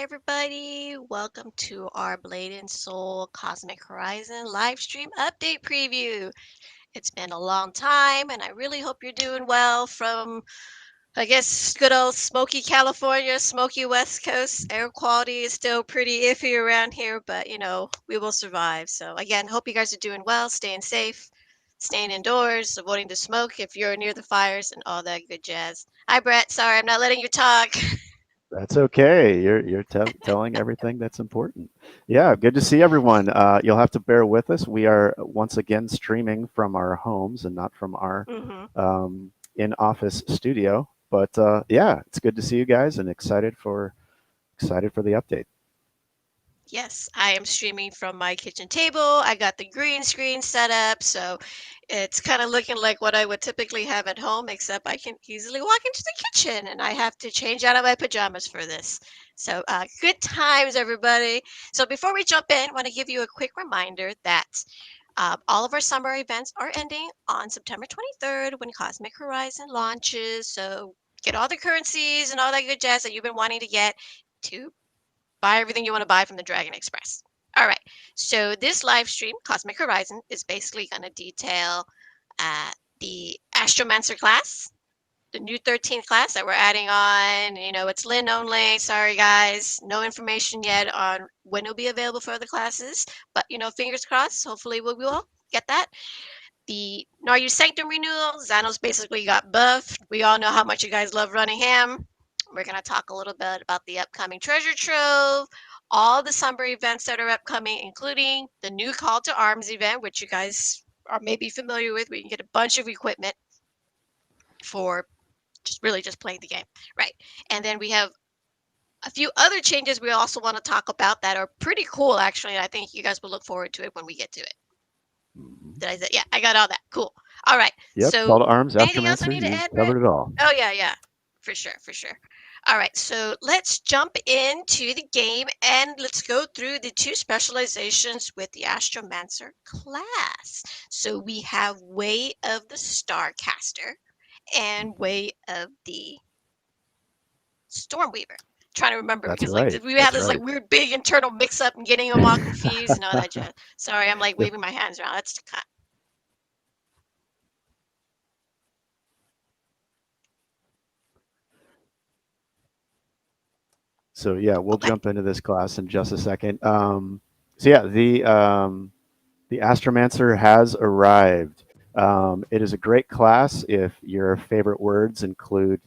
everybody. Welcome to our Blade and Soul Cosmic Horizon live stream update preview. It's been a long time, and I really hope you're doing well from, I guess, good old smoky California, smoky West Coast. Air quality is still pretty iffy around here, but we will survive. So, again, hope you guys are doing well, staying safe, staying indoors, avoiding the smoke if you're near the fires, and all that good jazz. Hi, Brett. Sorry, I'm not letting you talk. That's okay. You're telling everything that's important. Yeah, good to see everyone. You'll have to bear with us. We are once again streaming from our homes and not from our hmm in-office studio. But yeah, it's good to see you guys and excited for the update. Yes, I am streaming from my kitchen table. I got the green screen set up, so it's kind of looking like what I would typically have at home, except I can easily walk into the kitchen and I have to change out of my pajamas for this. So, good times, everybody. So, before we jump in, I want to give you a quick reminder that all of our summer events are ending on September 23rd when Cosmic Horizon launches. So, get all the currencies and all that good jazz that you've been wanting to get to buy everything you want to buy from the Dragon Express. All right. So this live stream, Cosmic Horizon, is basically going to detail the Astromancer class, the new 13th class that we're adding on. It's Lynn only. Sorry, guys. No information yet on when it'll be available for other classes. But, fingers crossed. Hopefully we will get that. The Naru Sanctum renewal, Xanos basically got buffed. We all know how much you guys love running him. We're going to talk a little bit about the upcoming treasure trove, all the summer events that are upcoming, including the new Call to Arms event, which you guys are maybe familiar with. We can get a bunch of equipment for just playing the game. Right. And then we have a few other changes we also want to talk about that are pretty cool, actually. And I think you guys will look forward to it when we get to it. Mhm. Did I say? Yeah, I got all that. Cool. All right. Yep, So call to arms, anything else I Astromancer. need to You add, Brett? covered it all. Oh yeah, yeah. For sure, for sure. All right, so let's jump into the game and let's go through the two specializations with the Astromancer class. So we have Way of the Starcaster and Mhm. Way of the Stormweaver. Trying to remember That's because like right. did we have That's this like right. weird big internal mix up and getting them all confused and all that jazz. Sorry, I'm like waving my hands around. That's kind. So yeah, we'll Okay. jump into this class in just a second. So yeah, the Astromancer has arrived. It is a great class if your favorite words include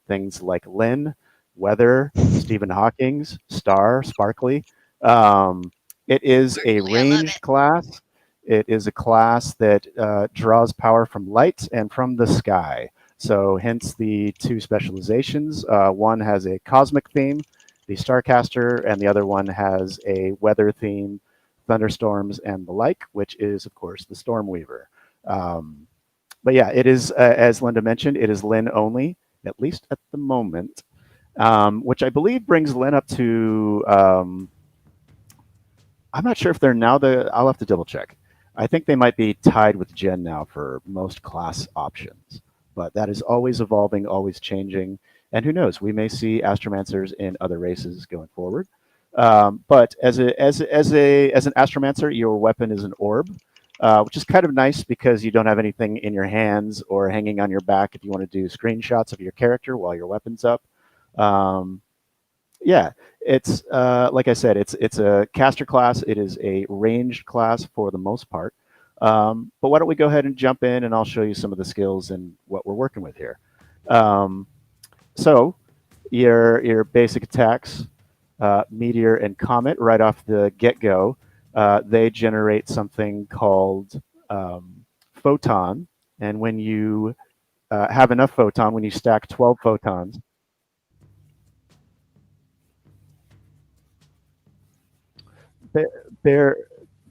things like Lynn, weather, Stephen Hawking's, star, sparkly. Um, it is a Sparkly, I love ranged it. class. It is a class that draws power from light and from the sky. So, hence the two specializations. One has a cosmic theme, the Starcaster, and the other one has a weather theme, thunderstorms and the like, which is, of course, the Stormweaver. Um, but yeah, it is, as Linda mentioned, it is Lynn only, at least at the moment, which I believe brings Lynn up to. I'm not sure if they're now I'll have to double check. I think they might be tied with Jen now for most class options, but that is always evolving, always changing, and who knows? We may see Astromancers in other races going forward. But as an Astromancer, your weapon is an orb, which is kind of nice because you don't have anything in your hands or hanging on your back if you want to do screenshots of your character while your weapon's up. Um, yeah, it's like I said, it's a caster class. It is a ranged class for the most part. But why don't we go ahead and jump in, and I'll show you some of the skills and what we're working with here. Um, so your basic attacks, meteor and comet, right off the get go, they generate something called photon, and when you have enough photon, when you stack 12 photons, bear, bear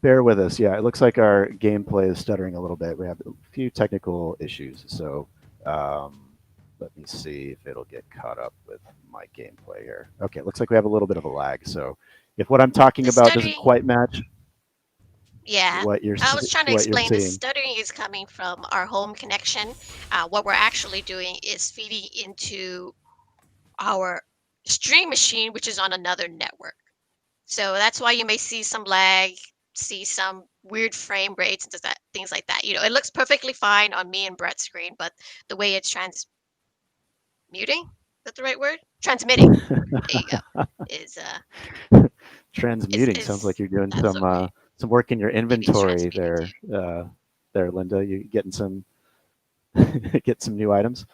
bear with us. Yeah, it looks like our gameplay is stuttering a little bit. We have a few technical issues, so um, let me see if it'll get caught up with my gameplay here. Okay, it looks like we have a little bit of a lag. So if what I'm talking The about doesn't stuttering, quite match yeah. I was trying to what you're explain the seeing, stuttering is coming from our home connection. What we're actually doing is feeding into our stream machine, which is on another network. So that's why you may see some lag, see some weird frame rates and things like that. It looks perfectly fine on me and Brett's screen, but the way it's transmuting, is that the right word? Transmitting. There you go. Is Transmuting sounds like is you're doing that's okay. some work in your Maybe it's inventory transmuting there, too. Linda. You getting some get some new items.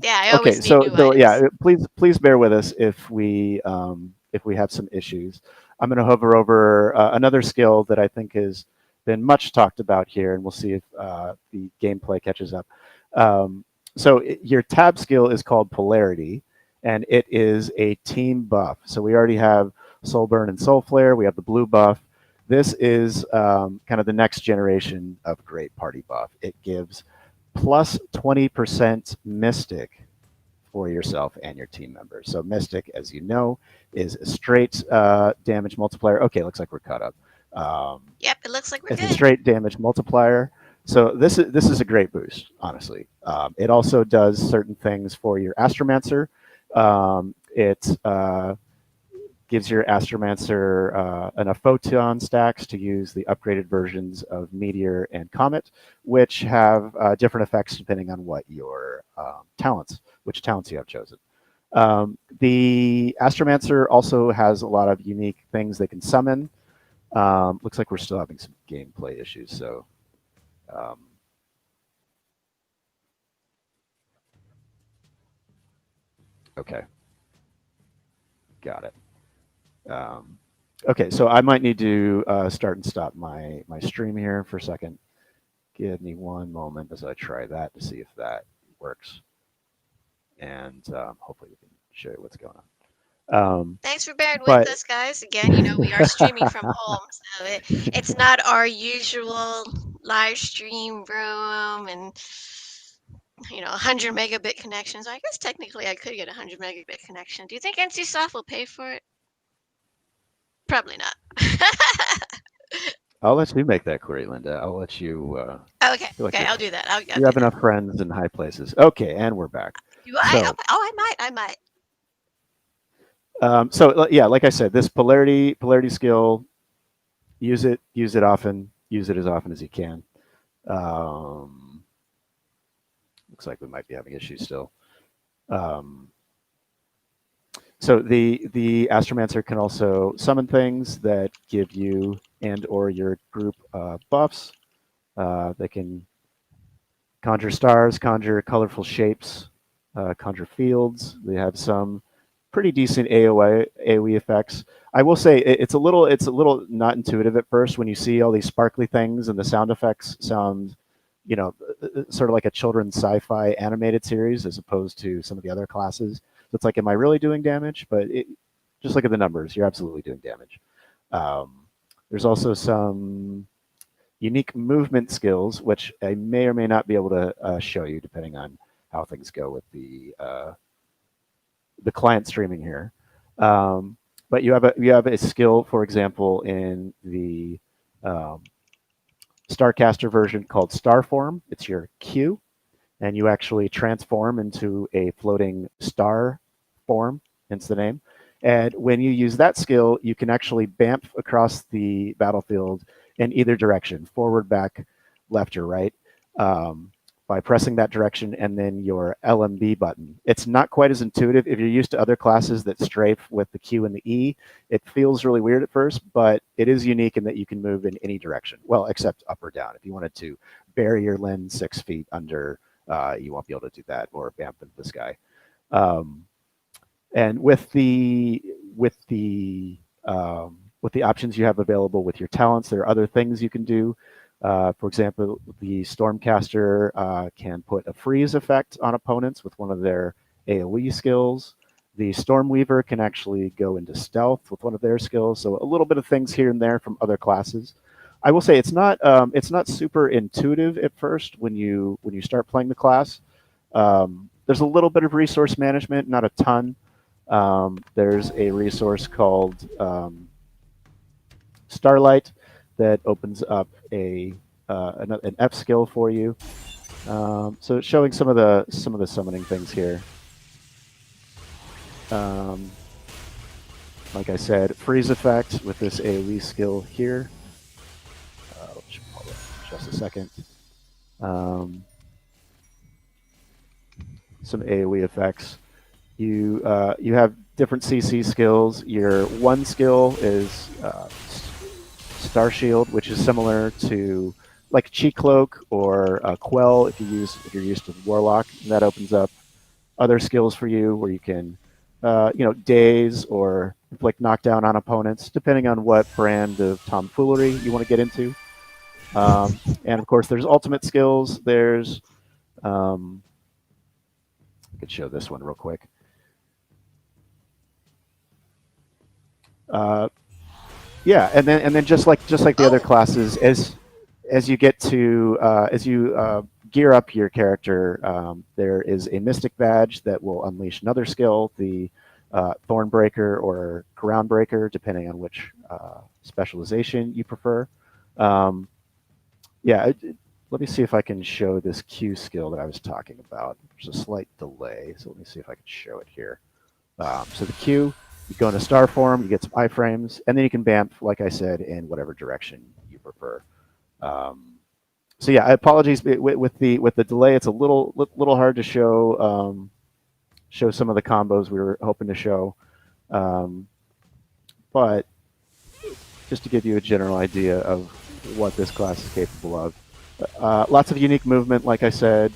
Yeah, I Okay, always need new so yeah, items. please bear with us if we have some issues. I'm going to hover over another skill that I think has been much talked about here, and we'll see if the gameplay catches up. Um, your tab skill is called Polarity, and it is a team buff. So we already have Soulburn and Soul Flare. We have the blue buff. This is kind of the next generation of great party buff. It gives plus 20% Mystic for yourself and your team members. So Mystic, as you know, is a straight damage multiplier. Okay, looks like we're caught up. Um, Yep, it looks like we're it's a good. straight damage multiplier. So this is a great boost, honestly. It also does certain things for your Astromancer. It gives your Astromancer enough photon stacks to use the upgraded versions of Meteor and Comet, which have different effects depending on what your which talents you have chosen. The Astromancer also has a lot of unique things they can summon. Looks like we're still having some gameplay issues, so um, okay, got it. Um, okay, so I might need to start and stop my stream here for a second. Give me one moment as I try that to see if that works, and hopefully we can show you what's going on. Thanks for bearing with But us, guys. Again, we are streaming from home, so it's not our usual live stream room and 100 megabit connection. So I guess technically I could get a 100 megabit connection. Do you think NCSoft will pay for it? Probably not. I'll let you make that query, Linda. I'll let you. Okay, I feel like okay, I'll do that. I'll you do have that. enough friends in high places. Okay, and we're back. Do I? So Okay. Oh, I might. I might. yeah, like I said, this polarity skill, use it often, use it as often as you can. Um, looks like we might be having issues still. Um, so the Astromancer can also summon things that give you and or your group buffs. They can conjure stars, conjure colorful shapes, conjure fields. They have some pretty decent AOE effects. I will say it's a little not intuitive at first when you see all these sparkly things and the sound effects sound, sort of like a children's sci-fi animated series as opposed to some of the other classes. So it's like, am I really doing damage? But just look at the numbers. You're absolutely doing damage. Um, there's also some unique movement skills, which I may or may not be able to show you depending on how things go with the client streaming here. Um, but you have a skill, for example, in the um, Starcaster version called Starform. It's your Q, and you actually transform into a floating star form, hence the name. And when you use that skill, you can actually bamf across the battlefield in either direction, forward, back, left, or right, um, by pressing that direction and then your LMB button. It's not quite as intuitive. If you're used to other classes that strafe with the Q and the E, it feels really weird at first, but it is unique in that you can move in any direction. Well, except up or down. If you wanted to bury your Lin 6 feet under, you won't be able to do that, or bamf into the sky. Um, and with the options you have available with your talents, there are other things you can do. For example, the Stormcaster can put a freeze effect on opponents with one of their AoE skills. The Stormweaver can actually go into stealth with one of their skills. So a little bit of things here and there from other classes. I will say it's not super intuitive at first when you start playing the class. There's a little bit of resource management, not a ton. There's a resource called Starlight that opens up an F skill for you. So it's showing some of the summoning things here. Um, like I said, freeze effect with this AoE skill here. Hold on just a second. Um, some AoE effects. You have different CC skills. Your one skill is Star Shield, which is similar to like Cheat Cloak or Quell if you're used to Warlock. And that opens up other skills for you where you can daze or inflict knockdown on opponents, depending on what brand of tomfoolery you want to get into. And of course, there's ultimate skills. There's I could show this one real quick. Uh, yeah, and then just like the other Oh, classes, as you get to as you gear up your character, there is a mystic badge that will unleash another skill, the Thornbreaker or Groundbreaker, depending on which specialization you prefer. Um, yeah, let me see if I can show this Q skill that I was talking about. There's a slight delay, so let me see if I can show it here. So the Q, you go into star form, you get some iframes, and then you can bamf, like I said, in whatever direction you prefer. Um, so yeah, apologies with the delay. It's a little hard to show some of the combos we were hoping to show, um, but just to give you a general idea of what this class is capable of. Lots of unique movement, like I said.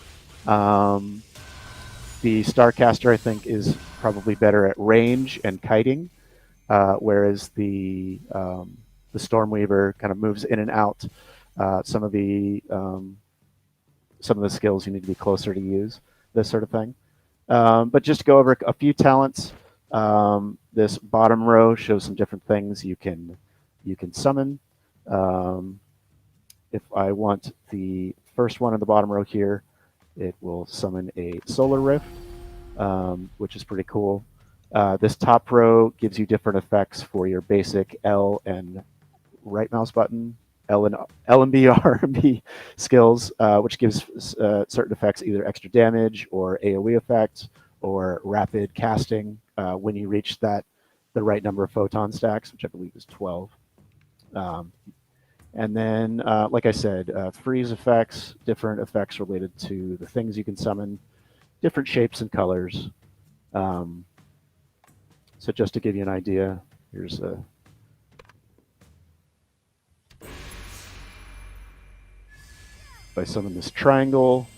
Um, the Starcaster, I think, is probably better at range and kiting, whereas the Stormweaver kind of moves in and out. Some of the skills you need to be closer to use, this sort of thing. But just to go over a few talents, this bottom row shows some different things you can summon. Um, if I want the first one in the bottom row here, it will summon a Solar Rift, which is pretty cool. This top row gives you different effects for your basic L and right mouse button, L and B, R and B skills, which gives certain effects either extra damage or AoE effects or rapid casting when you reach the right number of photon stacks, which I believe is 12. Um, and then, like I said, freeze effects, different effects related to the things you can summon, different shapes and colors. Um, so just to give you an idea, here's a if I summon this triangle,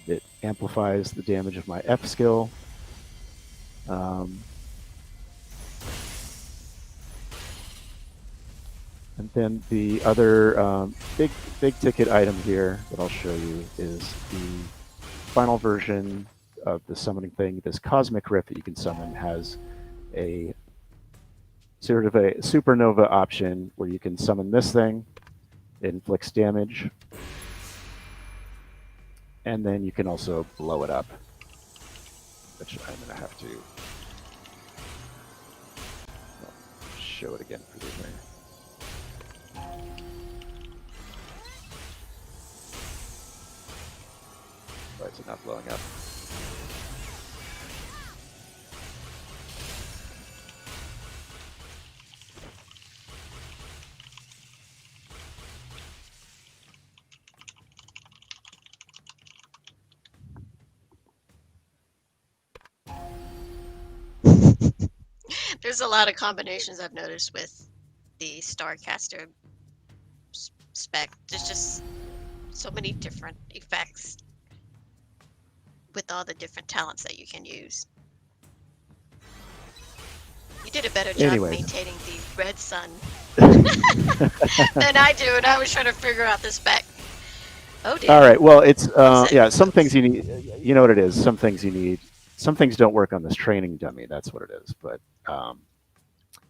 it amplifies the damage of my F skill. Um, and then the other big ticket item here that I'll show you is the final version of the summoning thing. This Cosmic Rift that you can summon has a sort of a supernova option where you can summon this thing, it inflicts damage, and then you can also blow it up, which I'm going to have to show it again for you here. Why is it not blowing up? there's a lot of combinations I've noticed with the Starcaster spec. There's just so many different effects with all the different talents that you can use. You did a better job Anyways. maintaining the red sun than I do, and I was trying to figure out the spec. Oh All dear. right. Well, it's What's it? yeah. Some things Oops. you need. You know what it is. Some things you need. Some things don't work on this training dummy. That's what it is. But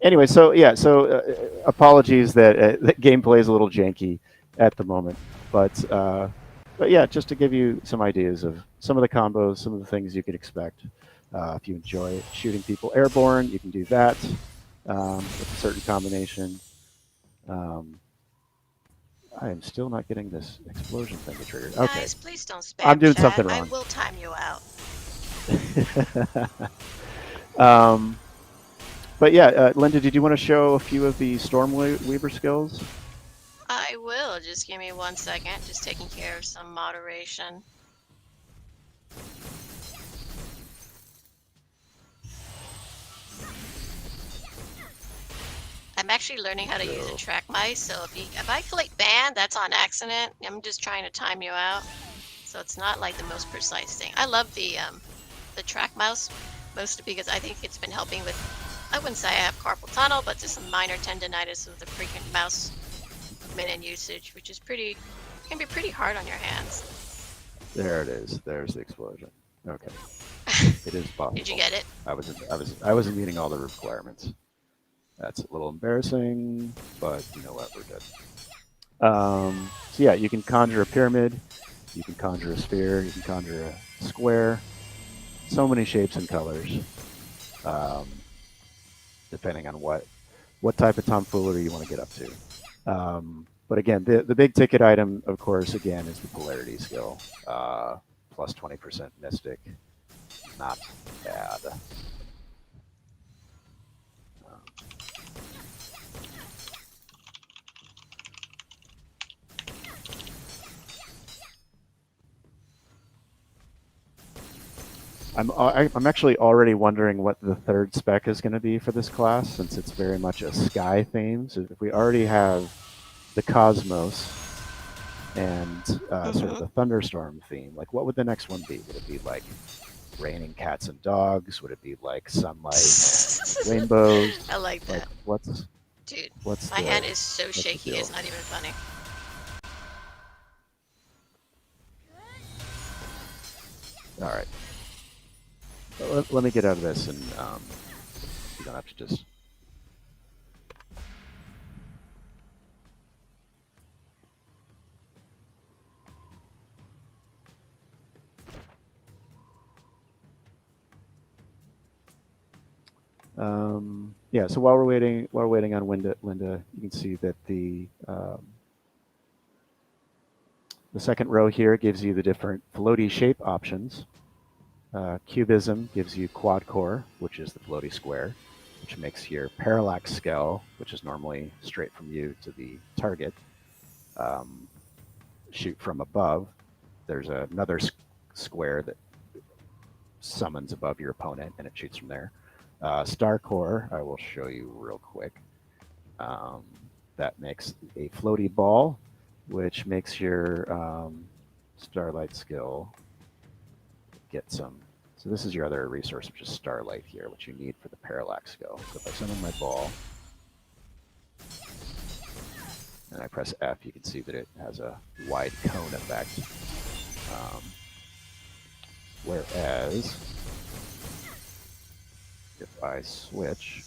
anyway, so yeah. So apologies that gameplay is a little janky at the moment. But yeah, just to give you some ideas of some of the combos, some of the things you could expect. If you enjoy shooting people airborne, you can do that with a certain combination. Um, I am still not getting this explosion thing to trigger. Okay, Guys, please don't I'm spam doing chat. something I wrong. will time you out. Um, but yeah, Linda, did you want to show a few of the Stormweaver skills? I will. Just give me 1 second. Just taking care of some moderation. I'm actually learning how to use a So, track mice, so if I click ban, that's on accident. I'm just trying to time you out. So it's not like the most precise thing. I love the track mouse, mostly because I think it's been helping with, I wouldn't say I have carpal tunnel, but just some minor tendonitis with the frequent mouse movement and usage, which is can be pretty hard on your hands. there it is. There's the explosion. Okay, it is Did you possible. get it? I wasn't meeting all the requirements. That's a little embarrassing, but you know what? We're good. So yeah, you can conjure a pyramid, you can conjure a sphere, you can conjure a square. So many shapes and colors, um, depending on what type of tomfoolery you want to get up to. But again, the big ticket item, of course, again, is the polarity skill. Plus 20% mystic, not bad. Um, I'm actually already wondering what the third spec is going to be for this class, since it's very much a sky theme. So if we already have the cosmos and sort of Mm-hmm. the thunderstorm theme, like what would the next one be? Would it be like raining cats and dogs? Would it be like sunlight and rainbows? I like Like that. Dude, what's my hand the is so what's the shaky, deal? it's not even funny. All right, let me get out of this, and you don't have to just. Yeah. So while we're waiting on Linda, you can see that the second row here gives you the different floaty shape options. Cubism gives you quad core, which is the floaty square, which makes your parallax scale, which is normally straight from you to the target, um, shoot from above. There's another square that summons above your opponent, and it shoots from there. Star core, I will show you real quick. Um, that makes a floaty ball, which makes your starlight skill get some. So this is your other resource, which is starlight here, which you need for the parallax skill. So if I summon my ball and I press F, you can see that it has a wide cone effect. Um, whereas if I switch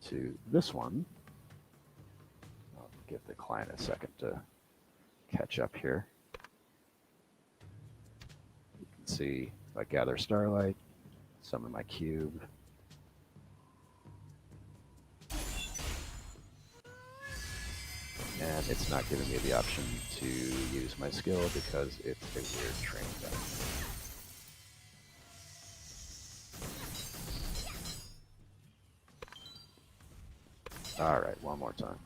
to this one, I'll give the client a second to catch up here. You can see if I gather starlight, summon my cube, and it's not giving me the option to use my skill because it's a weird train thing. All right, one more time.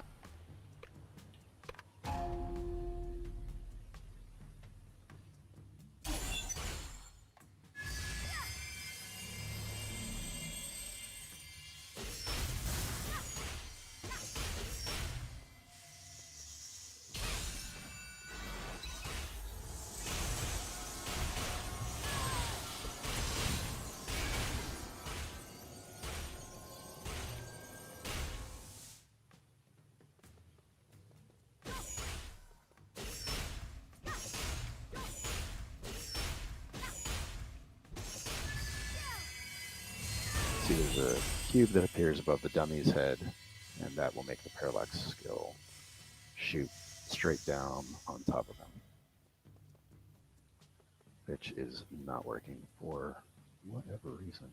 See, there's a cube that appears above the dummy's head, and that will make the parallax skill shoot straight down on top of him, which is not working for whatever reason.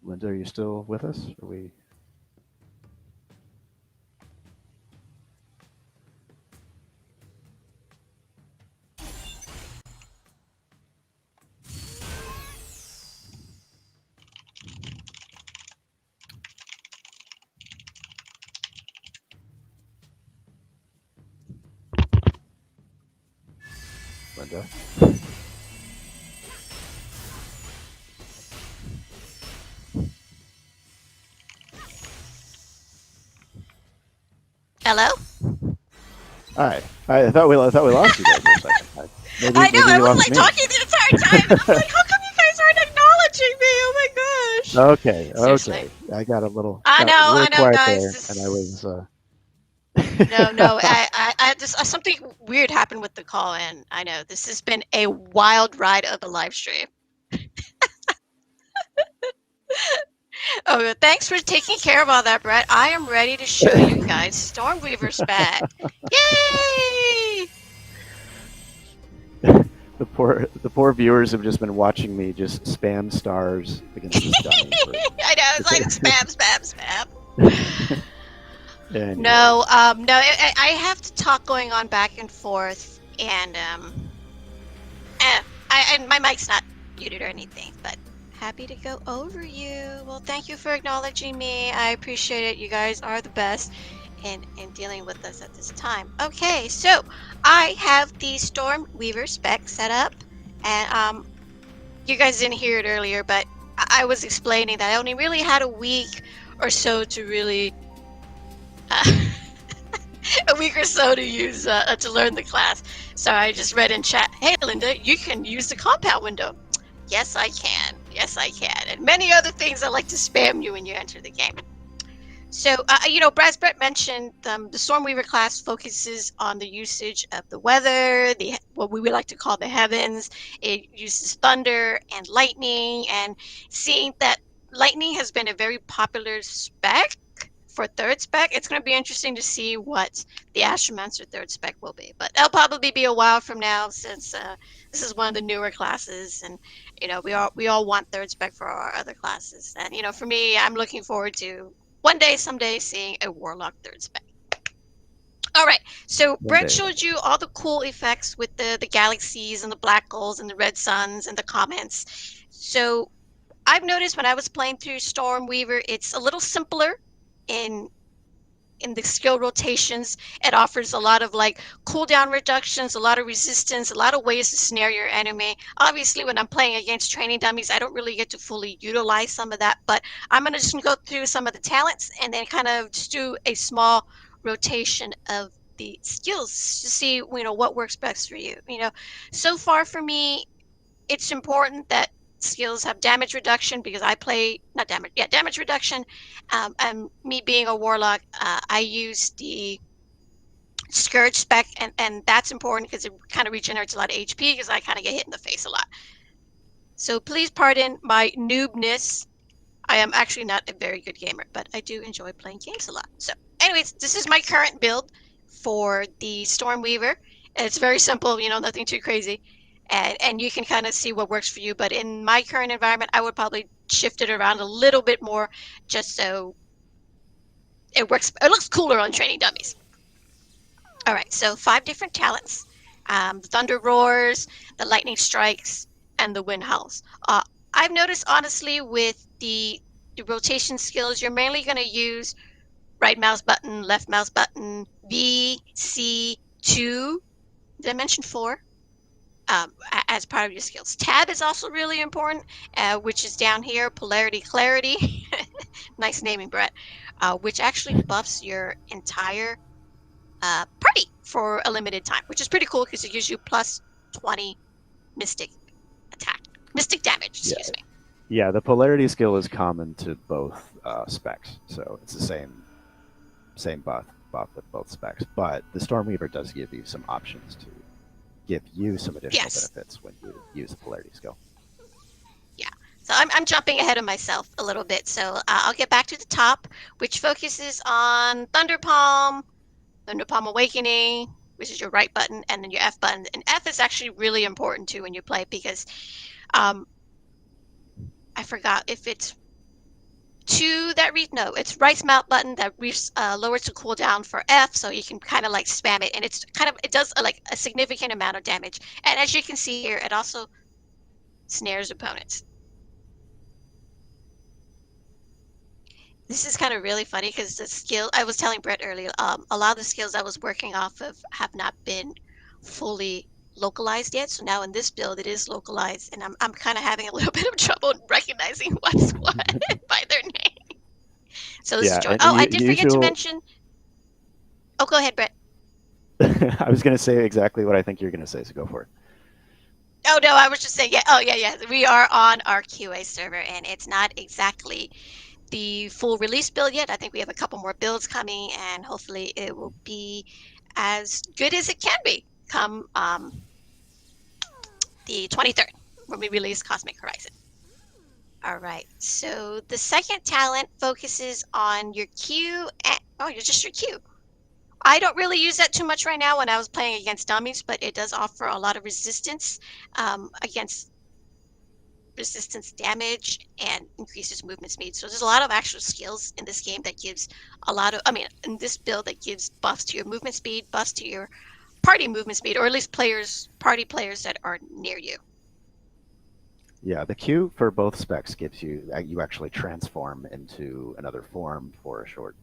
Linda, are you still with us? Are we? Linda? Hello? Hi. I thought we lost you there for a second. I know, Maybe I we was lost like me. talking the entire time, and I'm like, how come you guys aren't acknowledging me? Oh my gosh. Okay, Seriously. okay. I got really I know, quiet guys. there, and I was. This No, no, I just something weird happened with the call in. I know this has been a wild ride of a live stream. Oh, thanks for taking care of all that, Brett. I am ready to show you guys Stormweaver's back. Yay! the poor viewers have just been watching me just spam stars against this dummy for. I know it's like spam, spam, spam. No, Anyways, no, I have to talk going on back and forth, and and my mic's not muted or anything, but happy to go over you. Well, thank you for acknowledging me. I appreciate it. You guys are the best in dealing with us at this time. Okay, so I have the Stormweaver spec set up, and you guys didn't hear it earlier, but I was explaining that I only really had a week or so to really. Uh, a week or so to use to learn the class. So I just read in chat, "Hey Linda, you can use the compound window." Yes, I can. Yes, I can, and many other things I like to spam you when you enter the game. So, Brad Brett mentioned the Stormweaver class focuses on the usage of the weather, the what we would like to call the heavens. It uses thunder and lightning, and seeing that lightning has been a very popular spec for third spec, it's going to be interesting to see what the Astromancer third spec will be. But that'll probably be a while from now, since this is one of the newer classes, and we all want third spec for our other classes. And for me, I'm looking forward to one day, someday, seeing a Warlock third spec. All right, so one Brett day. showed you all the cool effects with the galaxies and the black holes and the red suns and the comments. So I've noticed when I was playing through Stormweaver, it's a little simpler in the skill rotations. It offers a lot of like cooldown reductions, a lot of resistance, a lot of ways to snare your enemy. Obviously, when I'm playing against training dummies, I don't really get to fully utilize some of that, but I'm going to just go through some of the talents and then kind of just do a small rotation of the skills to see what works best for you. So far for me, it's important that skills have damage reduction, because I play not damage, yeah, damage reduction. And me being a warlock, I use the scourge spec, and that's important because it kind of regenerates a lot of HP because I kind of get hit in the face a lot. So please pardon my noobness. I am actually not a very good gamer, but I do enjoy playing games a lot. So, anyways, this is my current build for the Stormweaver. It's very simple, nothing too crazy. And you can kind of see what works for you. But in my current environment, I would probably shift it around a little bit more, just so it works. It looks cooler on training dummies. All right, so 5 different talents: the thunder roars, the lightning strikes, and the wind howls. I've noticed, honestly, with the rotation skills, you're mainly going to use right mouse button, left mouse button, V, C, 2. Did I mention 4? As part of your skills. Tab is also really important, which is down here, polarity clarity. Nice naming, Brett. Which actually buffs your entire party for a limited time, which is pretty cool because it gives you plus 20 mystic attack, mystic damage, Yeah, excuse me. yeah. The polarity skill is common to both specs, so it's the same buff with both specs. But the Stormweaver does give you some options to give you some additional Yes. benefits when you use the polarity skill. Yeah. So I'm jumping ahead of myself a little bit. So I'll get back to the top, which focuses on Thunder Palm Awakening, which is your right button, and then your F button. And F is actually really important too when you play, because um, I forgot if it's 2 that no, it's right mouse button that lowers the cooldown for F, so you can kind of like spam it, and it's kind of it does like a significant amount of damage. And as you can see here, it also snares opponents. This is kind of really funny because the skill I was telling Brett earlier, a lot of the skills I was working off of have not been fully localized yet. So now in this build, it is localized, and I'm kind of having a little bit of trouble recognizing what's what by their name. So this is Yeah, Joy. and Oh, I you did forget to usually. mention. Oh, go ahead, Brett. I was going to say exactly what I think you're going to say, so go for it. Oh no, I was just saying. Yeah. Oh yeah, yeah. We are on our QA server, and it's not exactly the full release build yet. I think we have a couple more builds coming, and hopefully it will be as good as it can be come the 23rd when we release Cosmic Horizon. All right, so the second talent focuses on your Q. And, oh, you're just your Q. I don't really use that too much right now when I was playing against dummies, but it does offer a lot of resistance against resistance damage and increases movement speed. So there's a lot of actual skills in this game that gives a lot of, I mean, in this build that gives buffs to your movement speed, buffs to your party movement speed, or at least party players that are near you. Yeah, the Q for both specs gives you you actually transform into another form for a short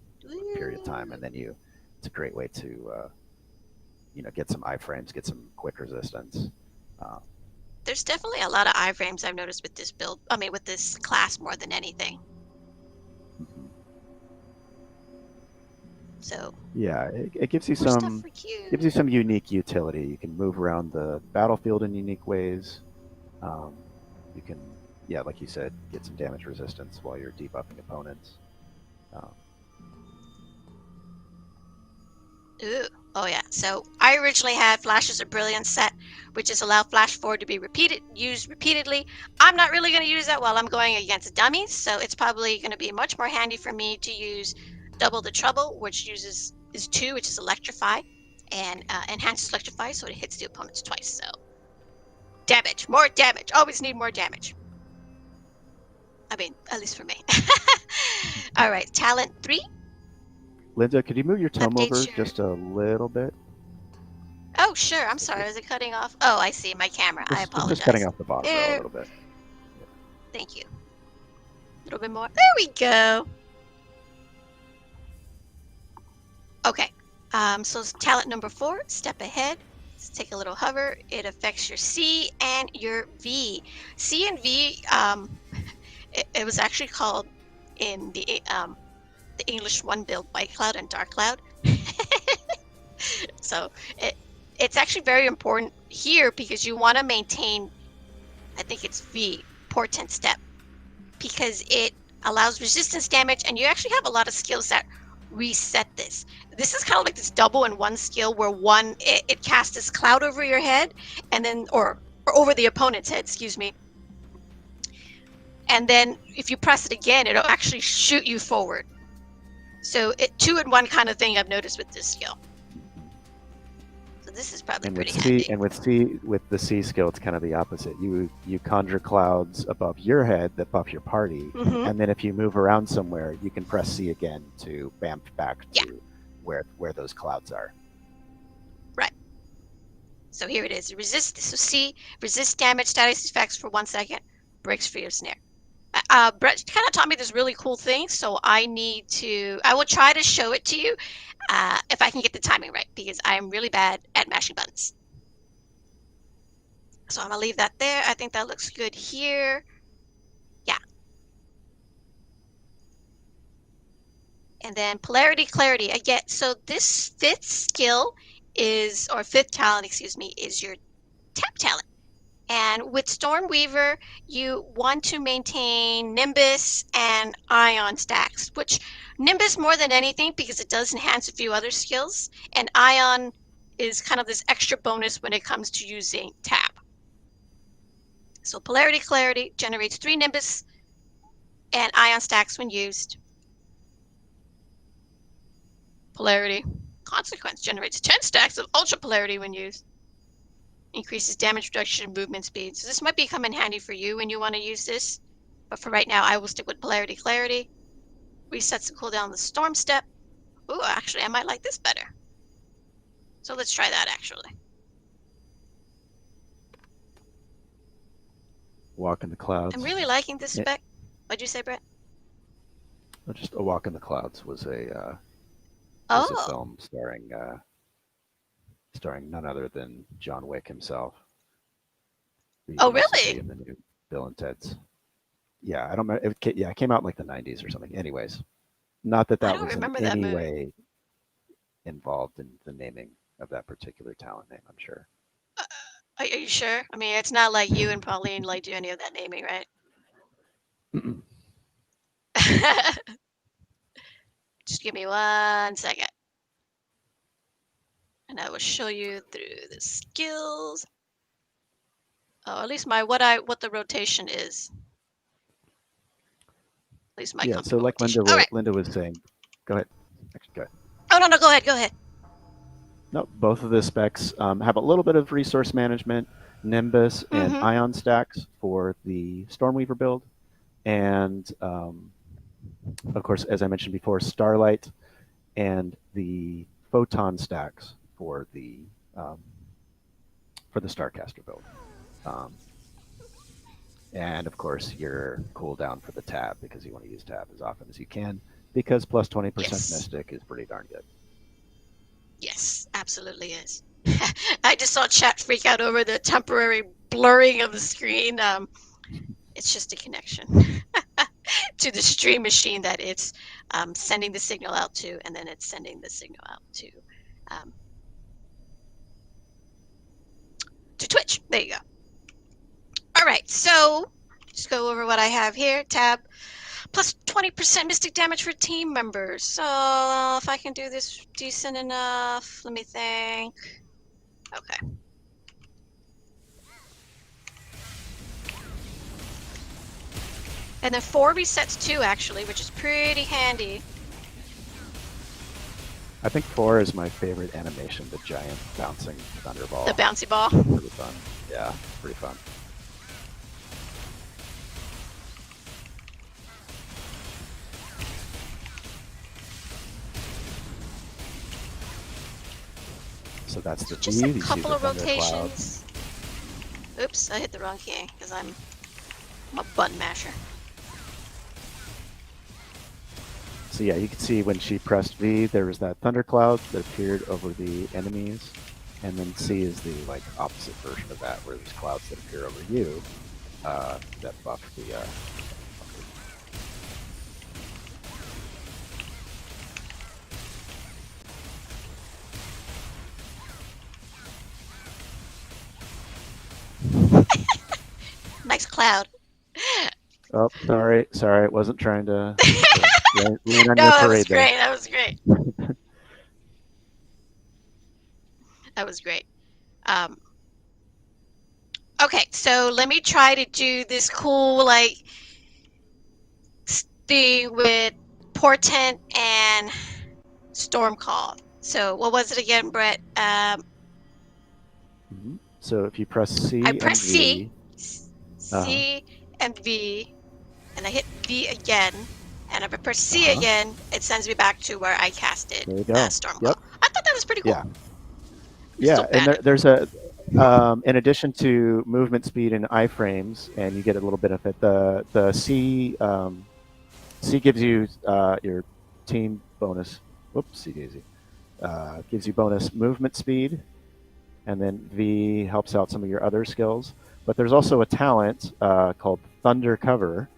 period of time, and then you it's a great way to get some iframes, get some quick resistance. Uh, There's definitely a lot of iframes I've noticed with this build. I mean, with this class more than anything. mhm. So Yeah, it gives you more stuff some for you. unique utility. You can move around the battlefield in unique ways. Um, you can, yeah, like you said, get some damage resistance while you're debuffing opponents. Um, Ooh. Oh yeah. So I originally had Flashes of Brilliance set, which is allow Flash Forward to be used repeatedly. I'm not really going to use that while I'm going against dummies, so it's probably going to be much more handy for me to use Double the Trouble, which is 2, which is Electrify, and enhances Electrify, so it hits the opponents twice. So damage, more damage. Always need more damage. I mean, at least for me. All right, Talent 3 Linda, could you move your tome updates over your. just a little bit? Oh, sure. I'm Thank you. sorry. Is it cutting off? Oh, I see. My camera. I Just cutting apologize. off the bottom row a There. little bit. Thank you. A little bit more. There we go. Okay. So talent number 4, step ahead. Let's take a little hover. It affects your C and your V. C and V, it was actually called in the English one build White Cloud and Dark Cloud. So it's actually very important here because you want to maintain, I think it's V, Portent Step, because it allows resistance damage, and you actually have a lot of skills that reset this. This is kind of like this double in one skill where it casts this cloud over your head, and then or over the opponent's head, excuse me. And then if you press it again, it'll actually shoot you forward. So it 2-in-1 kind of thing I've noticed with this skill. So this is probably And with pretty C handy. and with the C skill, it's kind of the opposite. You conjure clouds above your head that buff your party, Mm-hmm. and then if you move around somewhere, you can press C again to bamf back Yeah, to where those clouds are. right. So here it is. Resist. So C, resist damage status effects for 1 second, breaks free of snare. Brett kind of taught me this really cool thing, so I will try to show it to you if I can get the timing right, because I'm really bad at mashing buttons. So I'm gonna leave that there. I think that looks good here. Yeah. And then polarity clarity. Again, so this fifth skill or fifth talent, excuse me, is your tap talent. And with Stormweaver, you want to maintain Nimbus and Ion stacks, which Nimbus more than anything because it does enhance a few other skills, and Ion is kind of this extra bonus when it comes to using Tap. So Polarity Clarity generates 3 Nimbus and Ion stacks when used. Polarity Consequence generates 10 stacks of Ultra Polarity when used. Increases damage reduction and movement speed. So this might come in handy for you when you want to use this. But for right now, I will stick with Polarity Clarity. Resets the cooldown of the Storm Step. Ooh, actually, I might like this better. So let's try that, actually. Walk in the Clouds. I'm really liking this spec. What'd you say, Brett? Just A Walk in the Clouds was a Oh. film starring none other than John Wick himself. You Oh, used to see really? in the new Bill and Ted's. Yeah, I don't know. It came out in like the '90s or something. Anyways, not that I that don't was in remember that any movie. way involved in the naming of that particular talent name. I'm sure. Uh, are you sure? I mean, it's not like you and Pauline like do any of that naming, right? Just give me 1 second, and I will show you through the skills. Oh, at least what the rotation is. At least my Yeah. So comfortable like rotation. All right. Linda was saying, go ahead. Actually, go ahead. Oh no, no, go ahead, go ahead. No, both of the specs have a little bit of resource management, Nimbus and Mm-hmm. Ion stacks for the Stormweaver build, and of course, as I mentioned before, Starlight and the Photon stacks um, for the Starcaster build. Um, and of course, your cooldown for the tab because you want to use tab as often as you can because plus 20% Yes. Mystic is pretty darn good. Yes, absolutely is. I just saw chat freak out over the temporary blurring of the screen. It's just a connection to the stream machine that it's sending the signal out to, and then it's sending the signal out um, to Twitch. There you go. All right, so just go over what I have here. Tab plus 20% mystic damage for team members. So if I can do this decent enough, let me think. Okay. And then 4 resets too, actually, which is pretty handy. I think 4 is my favorite animation, the giant bouncing thunderball. The bouncy ball. Really fun. Yeah, pretty fun. So that's the Just a V. You see couple the of thundercloud. rotations. Oops, I hit the wrong key because I'm a button masher. So yeah, you can see when she pressed V, there was that thundercloud that appeared over the enemies, and then C is the like opposite version of that, where there's clouds that appear over you that buff the. Nice cloud. Oh, sorry, wasn't trying to rain on No, your that was parade there. great. That was great. That was great. Um, okay, so let me try to do this cool like thing with portent and storm call. So what was it again, Brett? So if you press I C press and C, V, uh C and V, and I hit V again. And if I press C huh, again, it sends me back to where I casted there you go. Storm Yep, Call. I thought that was pretty yeah, cool. Still yeah, and banned it. there's in addition to movement speed and iframes, and you get a little benefit. The C gives you your team bonus. Whoopsie daisy. Gives you bonus movement speed, and then V helps out some of your other skills. But there's also a talent called Thunder Cover,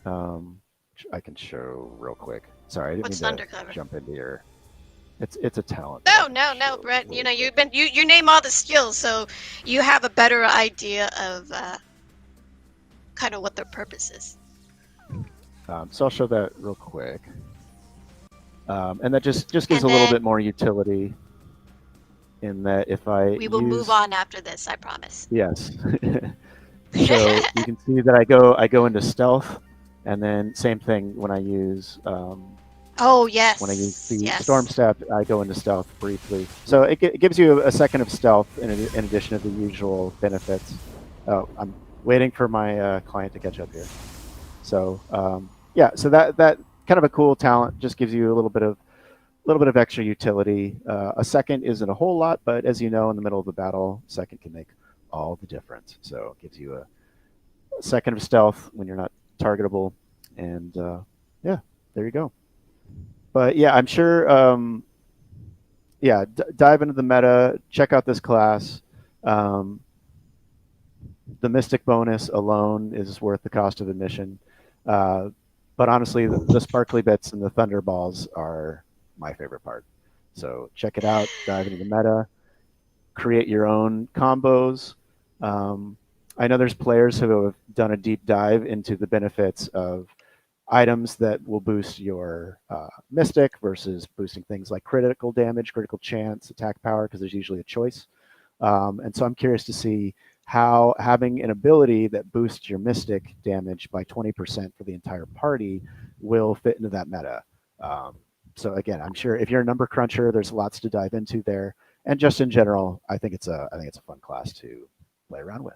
which I can show real quick. Sorry, I didn't mean What's to Undercover? jump into your. It's a talent that I No, can no, no, show Brett. You really know, quick. you name all the skills, so you have a better idea of kind of what their purpose is. So I'll show that real quick, and that just gives And a little then bit more utility in that if I we will move use on after this, I promise. yes. So you can see that I go into stealth, and then same thing Oh, when I use yes, the storm yes. step, I go into stealth briefly. So it gives you a second of stealth in addition to the usual benefits. Oh, I'm waiting for my client to catch up here. So Yeah, so that kind of a cool talent just gives you a little bit of extra utility. A second isn't a whole lot, but as you know, in the middle of the battle, second can make all the difference. So it gives you a second of stealth when you're not targetable, and yeah, there you go. But yeah, I'm sure. Yeah, dive into the meta, check out this class. Um, the Mystic bonus alone is worth the cost of admission. Uh, but honestly, the sparkly bits and the Thunderballs are my favorite part. So check it out, dive into the meta, create your own combos. Um, I know there's players who have done a deep dive into the benefits of items that will boost your Mystic versus boosting things like critical damage, critical chance, attack power, because there's usually a choice. And so I'm curious to see how having an ability that boosts your Mystic damage by 20% for the entire party will fit into that meta. Um, so again, I'm sure if you're a number cruncher, there's lots to dive into there. And just in general, I think it's a fun class to play around with.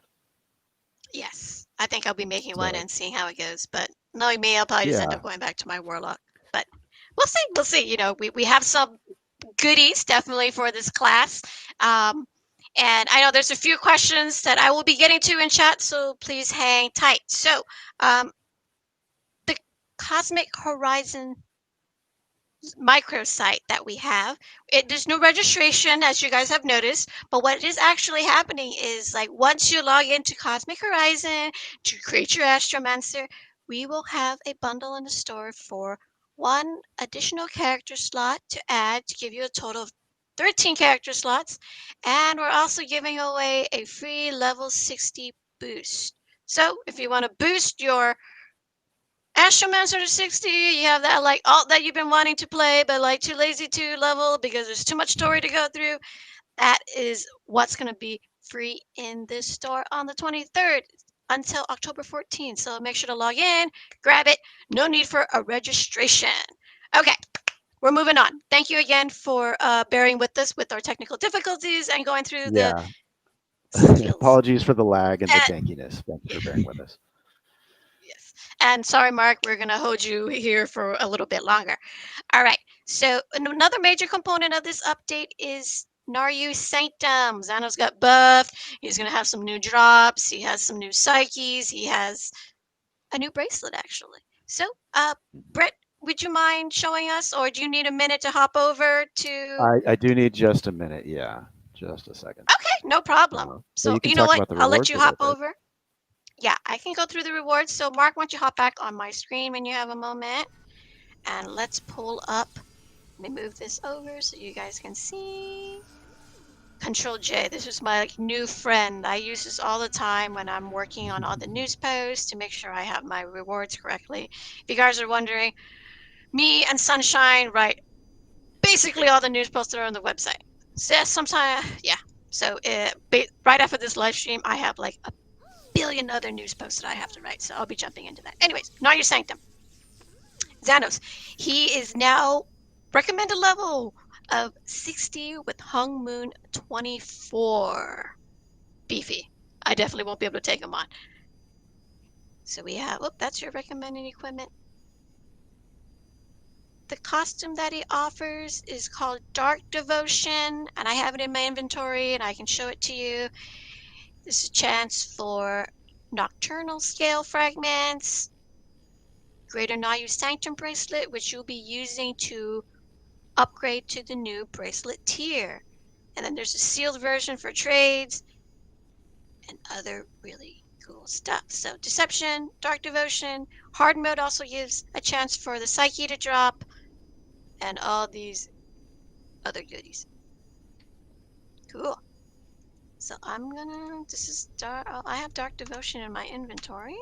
Yes, I think I'll be making one So and seeing how it goes. But knowing me, I'll probably just end yeah, up going back to my warlock. But we'll see. We'll see. We have some goodies definitely for this class. Um, and I know there's a few questions that I will be getting to in chat, so please hang tight. So, um, the Cosmic Horizon microsite that we have. There's no registration, as you guys have noticed, but what is actually happening is like once you log into Cosmic Horizon to create your Astromancer, we will have a bundle in the store for one additional character slot to add to give you a total of 13 character slots. And we're also giving away a free level 60 boost. So if you want to boost your Astromancer to 60, you have that like alt that you've been wanting to play, but like too lazy to level because there's too much story to go through. That is what's going to be free in this store on the 23rd until October 14th. So make sure to log in, grab it. No need for a registration. Okay, we're moving on. Thank you again for bearing with us with our technical difficulties and going through the yeah. skills. Apologies for the lag and the Uh, jankiness. Thank you for bearing with us. yes. And sorry, Mark, we're going to hold you here for a little bit longer. All right. So another major component of this update is Naru Sanctum. Xano's got buffed. He's gonna have some new drops. He has some new psyches. He has a new bracelet actually. So, Brett, would you mind showing us, or do you need a minute to hop over to? I do need just a minute. Yeah, just a second. Okay, no problem. But So you can you know talk what? about the I'll let rewards you a hop little bit. over. Yeah, I can go through the rewards. So Mark, why don't you hop back on my screen when you have a moment, and let's pull up. Let me move this over so you guys can see. Control J. This is my like, new friend. I use this all the time when I'm working on all the news posts to make sure I have my rewards correctly. If you guys are wondering, me and Sunshine write basically all the news posts that are on the website. So sometimes, yeah. So right after this live stream, I have like a billion other news posts that I have to write. So I'll be jumping into that. Anyways, not your sanctum. Xanos. He is now recommended level of 60 with Hung Moon 24. Beefy. I definitely won't be able to take him on. So we have, oh, that's your recommended equipment. The costume that he offers is called Dark Devotion, and I have it in my inventory and I can show it to you. This is a chance for nocturnal scale fragments, Greater Nayu Sanctum bracelet, which you'll be using to upgrade to the new bracelet tier. And then there's a sealed version for trades and other really cool stuff. So Deception, Dark Devotion, Hard Mode also gives a chance for the Psyche to drop, and all these other goodies. Cool. So I'm gonna, this is dark, oh, I have Dark Devotion in my inventory.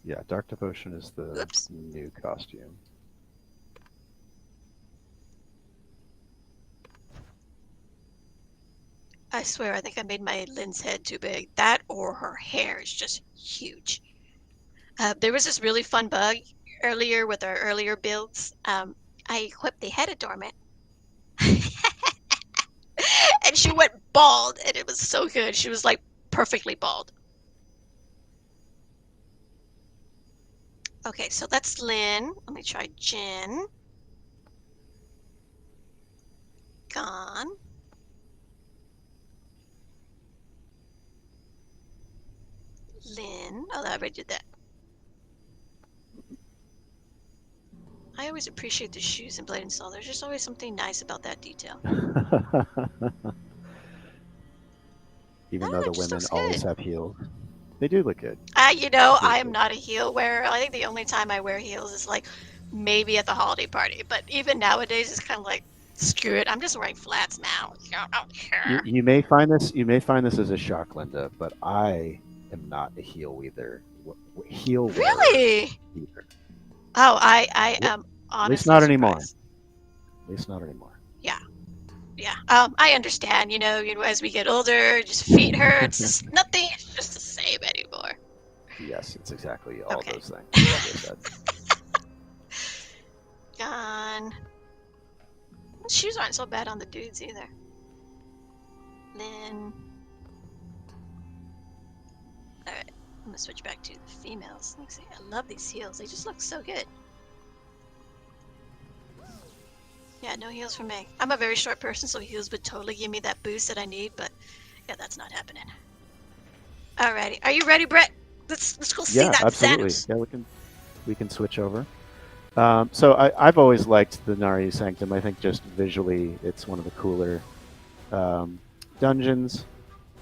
Yeah, Dark Devotion is the Oops. new costume. I swear, I think I made my Lynn's head too big. That or her hair is just huge. There was this really fun bug earlier with our earlier builds. I equipped the head adornment and she went bald, and it was so good. She was like perfectly bald. Okay, so that's Lynn. Let me try Jen. Gone. Lynn. Oh, I already did that. I always appreciate the shoes in Blade and Soul. There's just always something nice about that detail. Even though Oh, the it just women looks always good. have heels, they do look good. They I look am good. not a heel wearer. I think the only time I wear heels is like maybe at the holiday party. But even nowadays, it's kind of like, screw it. I'm just wearing flats now. I don't care. You may find this as a shock, Linda, but I am not a heel wearer Really? either. Oh, I At am least honestly not anymore. surprised. At least not anymore. Yeah, yeah. I understand. As we get older, just feet hurt. It's just nothing. It's just the same anymore. Yes, it's exactly all Okay. those things, like I said. Gone. Shoes aren't so bad on the dudes either. Then, all right. I'm gonna switch back to the females. Let me see. I love these heels. They just look so good. Yeah, no heels for me. I'm a very short person, so heels would totally give me that boost that I need. But yeah, that's not happening. Alrighty. Are you ready, Brett? Let's go see Yeah, that absolutely. Xanos. Yeah, we can switch over. So I've always liked the Naru Sanctum. I think just visually, it's one of the cooler um, dungeons.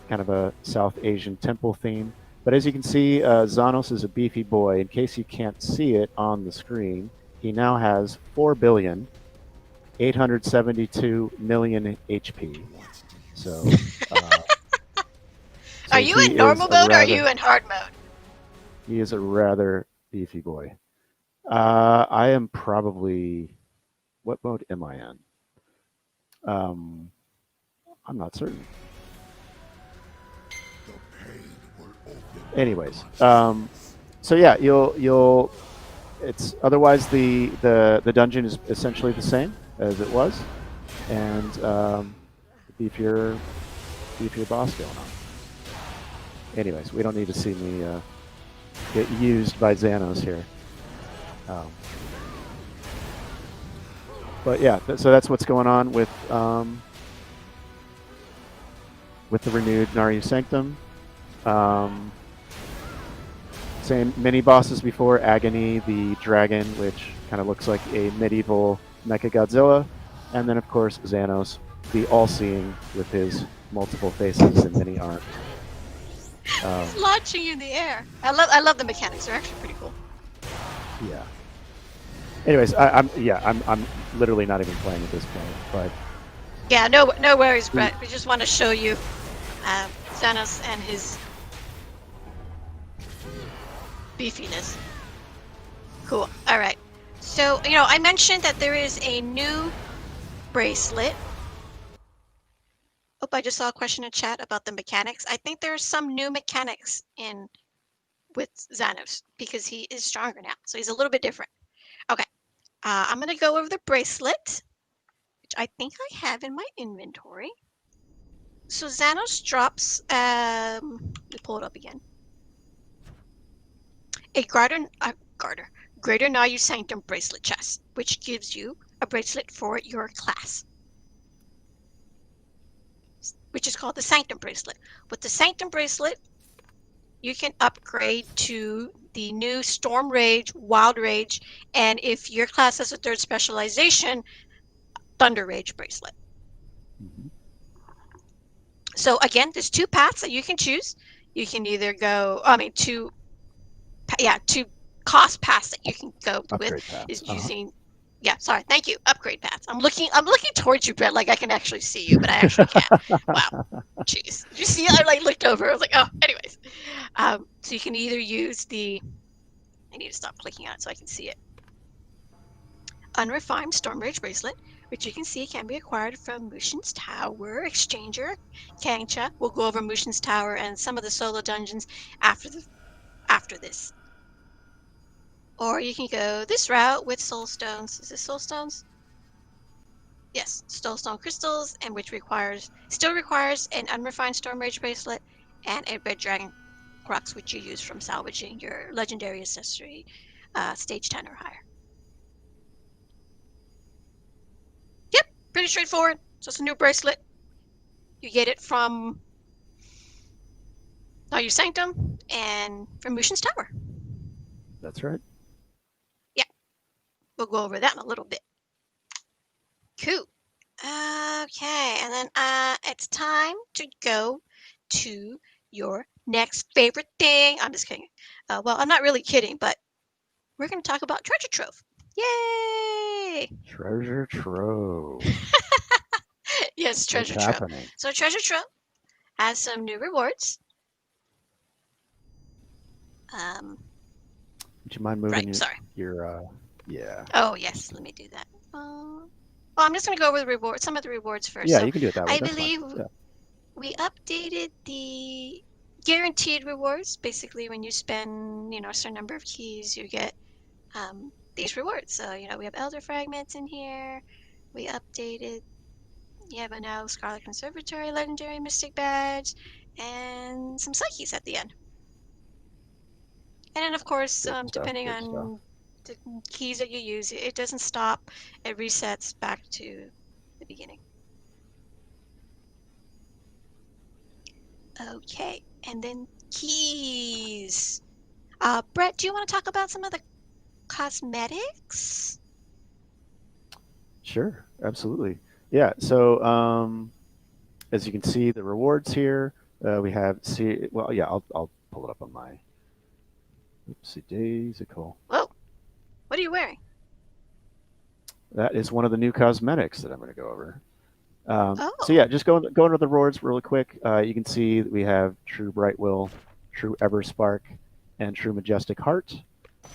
Kind of a South Asian temple theme. But as you can see, Xanos is a beefy boy. In case you can't see it on the screen, he now has 4,872,000,000 HP. So, Are so you he in is normal a mode or are rather you in hard mode? beefy boy. I am probably what mode am I in? Um, I'm not certain. Anyways, so yeah, you'll it's otherwise the dungeon is essentially the same as it was, and beefier beefier boss going on. Anyways, we don't need to see me get used by Xanos here. Um, but yeah, so that's what's going on with the renewed Naru Sanctum. Um, Same mini bosses before Agony, the dragon, which kind of looks like a medieval Mecha Godzilla, and then of course Xanos, the all-seeing with his multiple faces and many arms. It's Um, launching you in the air. I love the mechanics. They're actually pretty cool. yeah. Anyways, I'm literally not even playing at this point, but Yeah, no worries, the, Brett. We just want to show you Xanos and his beefiness. Cool. All right. So, I mentioned that there is a new bracelet. Oh, I just saw a question in chat about the mechanics. I think there's some new mechanics in with Xanos because he is stronger now. So he's a little bit different. Okay. I'm going to go over the bracelet, which I think I have in my inventory. So Xanos drops, let me pull it up again. A Greater Nayu Sanctum bracelet chest, which gives you a bracelet for your class, which is called the Sanctum bracelet. With the Sanctum bracelet, you can upgrade to the new Storm Rage, Wild Rage, and if your class has a third specialization, Thunder Rage bracelet. Mhm. So again, there's two paths that you can choose. You can either go, I mean, two cost paths that you can go with Upgrade paths. is using. Yeah, sorry, thank you. Upgrade paths. I'm looking towards you, Brett, like I can actually see you, but I actually can't. Wow. Jeez. Did you see? I like looked over. I was like, oh. Anyways, so you can either use the. I need to stop clicking on it so I can see it. Unrefined Storm Rage bracelet, which you can see can be acquired from Mushin's Tower Exchanger, Kangcha. We'll go over Mushin's Tower and some of the solo dungeons after this. Or you can go this route with soul stones. Is this soul stones? Yes, soulstone crystals, and which still requires an unrefined storm rage bracelet and a red dragon crux, which you use from salvaging your legendary accessory stage 10 or higher. Yep, pretty straightforward. So it's a new bracelet. You get it from Naru Sanctum and from Mushin's Tower. That's right. Yeah, we'll go over that in a little bit. Cool. Okay, and then it's time to go to your next favorite thing. I'm just kidding. Well, I'm not really kidding, but we're going to talk about treasure trove. Yay! Treasure trove. Yes, It's treasure trove. happening. So treasure trove has some new rewards. Would you mind moving Right, sorry. yeah. Oh, yes, let me do that. Well, I'm just going to go over the rewards, some of the rewards first. Yeah, So you can do it that way. I That's fine. believe Yeah. we updated the guaranteed rewards. Basically, when you spend, a certain number of keys, you get these rewards. So, we have Elder Fragments in here. We updated, you have a now Scarlet Conservatory Legendary Mystic Badge, and some Psyches at the end. And then, of course, Good stuff. depending Good stuff. on the keys that you use, it doesn't stop. It resets back to the beginning. Okay, and then keys. Brett, do you want to talk about some of the cosmetics? Sure. Absolutely. Yeah. So, as you can see, the rewards here, we have. Well, yeah. I'll pull it up on my. Oopsie daisical. Whoa, what are you wearing? That is one of the new cosmetics that I'm going to go over. So Oh, yeah, just go into the rewards really quick. You can see that we have True Bright Will, True Ever Spark, and True Majestic Heart,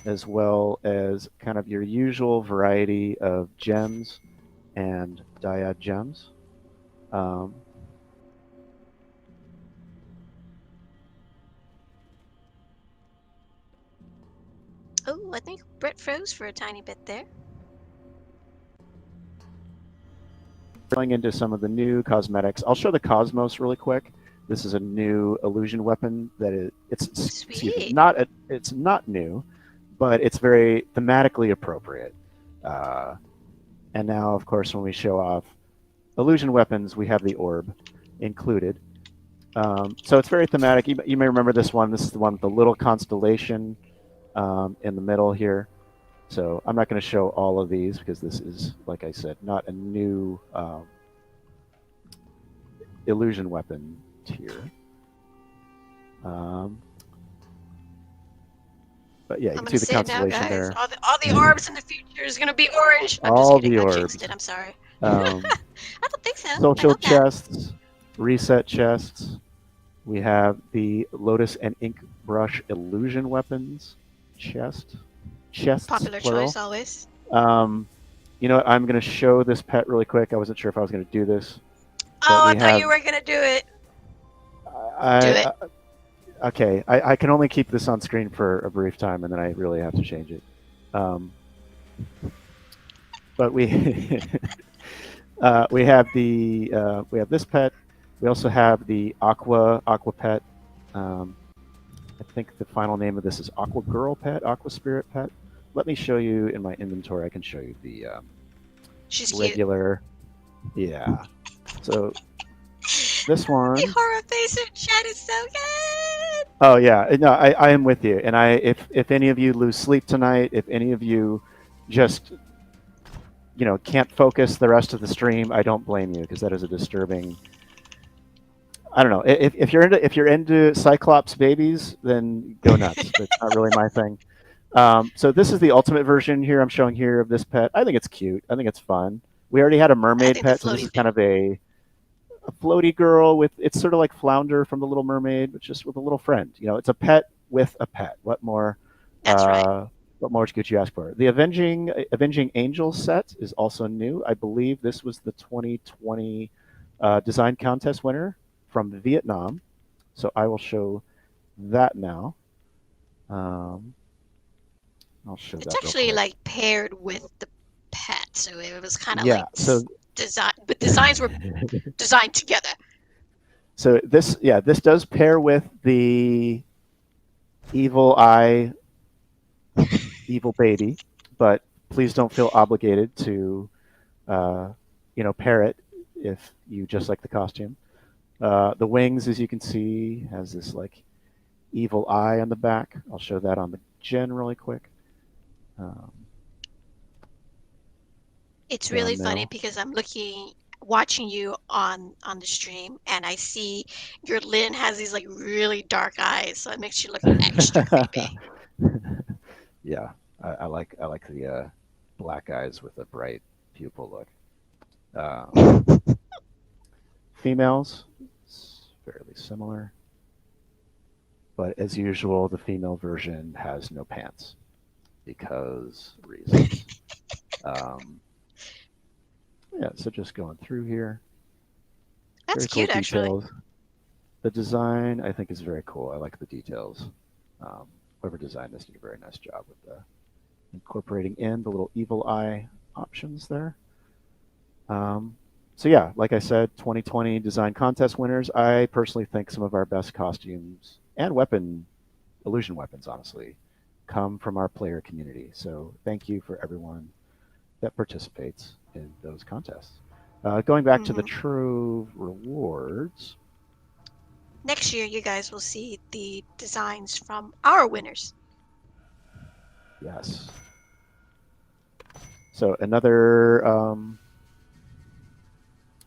as well as kind of your usual variety of gems and dyad gems. Um, oh, I think Brett froze for a tiny bit there. Going into some of the new cosmetics, I'll show the Cosmos really quick. This is a new illusion weapon that it's excuse me, Sweet. it's not new, but it's very thematically appropriate. Uh, and now, of course, when we show off illusion weapons, we have the orb included. So it's very thematic. You may remember this one. This is the one with the little constellation in the middle here. So I'm not going to show all of these because this is, like I said, not a new illusion weapon tier. But yeah, you I'm can gonna see the say it now, constellation guys. there. All the orbs in the future is gonna be orange. I'm just All kidding. the I jinxed orbs. it. I'm sorry. Um, I don't think so. I social hope not. chests, reset chests. We have the Lotus and Ink Brush illusion weapons chests Popular choice plural. always. Um, you know what? I'm going to show this pet really quick. I wasn't sure if I was going to do this, but Oh, I we thought have. you were gonna do it. Do I, it. okay. I can only keep this on screen for a brief time, and then I really have to change it. Um, but we we have we have this pet. We also have the aqua pet. Um, I think the final name of this is Aqua Girl Pet, Aqua Spirit Pet. Let me show you in my inventory. I can show you the She's cute. regular. Yeah. So this The one. horror face in chat is so good. Oh yeah. No, I am with you. And if any of you lose sleep tonight, if any of you just can't focus the rest of the stream, I don't blame you because that is a disturbing. I don't know. If you're into Cyclops babies, then go nuts. That's not really my thing. So this is the ultimate version here. I'm showing here of this pet. I think it's cute. I think it's fun. We already had a I mermaid think the pet, so this floaty's is kind good. of a floaty girl with. It's sort of like Flounder from The Little Mermaid, but just with a little friend. It's a pet with a pet. What more? That's right. What more could you ask for? The Avenging Angels set is also new. I believe this was the 2020 design contest winner from Vietnam. So I will show that now. I'll show It's that real actually quick. like paired with the pet, so it was kind of Yeah. like design, but designs were designed together. So this does pair with the Evil Eye evil baby, but please don't feel obligated to, uh, pair it if you just like the costume. The wings, as you can see, has this like evil eye on the back. I'll show that on the gen really quick. Um, It's down really the funny middle. because watching you on the stream, and I see your Lynn has these like really dark eyes, so it makes you look extra creepy. Yeah, I like the black eyes with a bright pupil look. Um, Females, it's fairly similar, but as usual, the female version has no pants because reasons. Um, yeah, so just going through here, That's very cool cute, actually. details. The design I think is very cool. I like the details. Um, Whoever designed this did a very nice job with incorporating in the little evil eye options there. Um, so yeah, like I said, 2020 design contest winners. I personally think some of our best costumes and illusion weapons, honestly, come from our player community. So thank you for everyone that participates in those contests. Going back to the Hmm. Trove rewards, Next year, you guys will see the designs from our winners. yes. So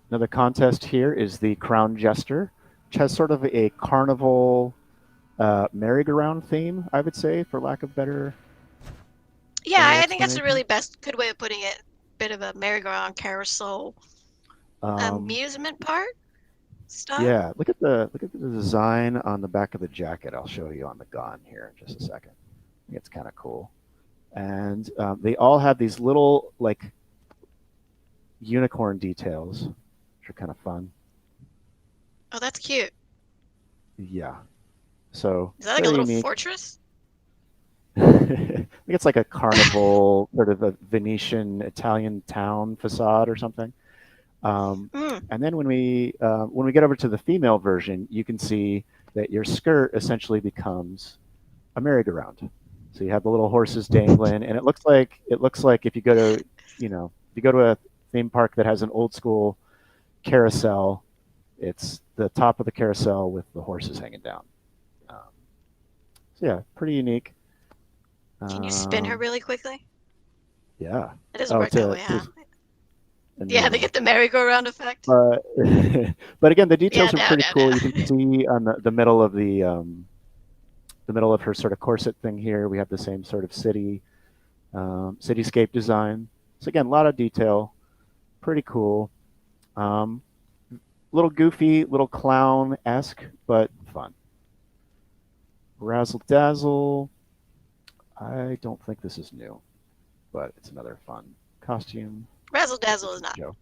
another contest here is the Crown Jester, which has sort of a carnival merry-go-round theme, I would say, for lack of Yeah, better I think that's the explanation. really best, good way of putting it. Bit of a merry-go-round carousel Um, amusement park style. yeah, look at the design on the back of the jacket. I'll show you on the gun here in just a second. I think it's kind of cool. And they all have these little like unicorn details, which are kind of fun. Oh, that's cute. Yeah, so Is that like a very little unique. fortress? I think it's like a carnival, sort of a Venetian Italian town facade or something. Um, Mm. and then when we get over to the female version, you can see that your skirt essentially becomes a merry-go-round. So you have the little horses dangling, and it looks like if you go to if you go to a theme park that has an old school carousel, it's the top of the carousel with the horses hanging down. Um, so yeah, pretty unique. Can you spin her Um, really quickly? yeah. It doesn't Oh, work that way, to huh? Yeah, they no. get the merry-go-round effect. But but again, the Yeah, details are no, pretty no, cool. You can no. see on the middle of her sort of corset thing here. We have the same sort of cityscape design. So again, a lot of detail, pretty cool. Um, Little goofy, little clown esque, but fun. Razzle Dazzle. I don't think this is new, but it's another fun costume. Razzle Give Dazzle this is a not. show.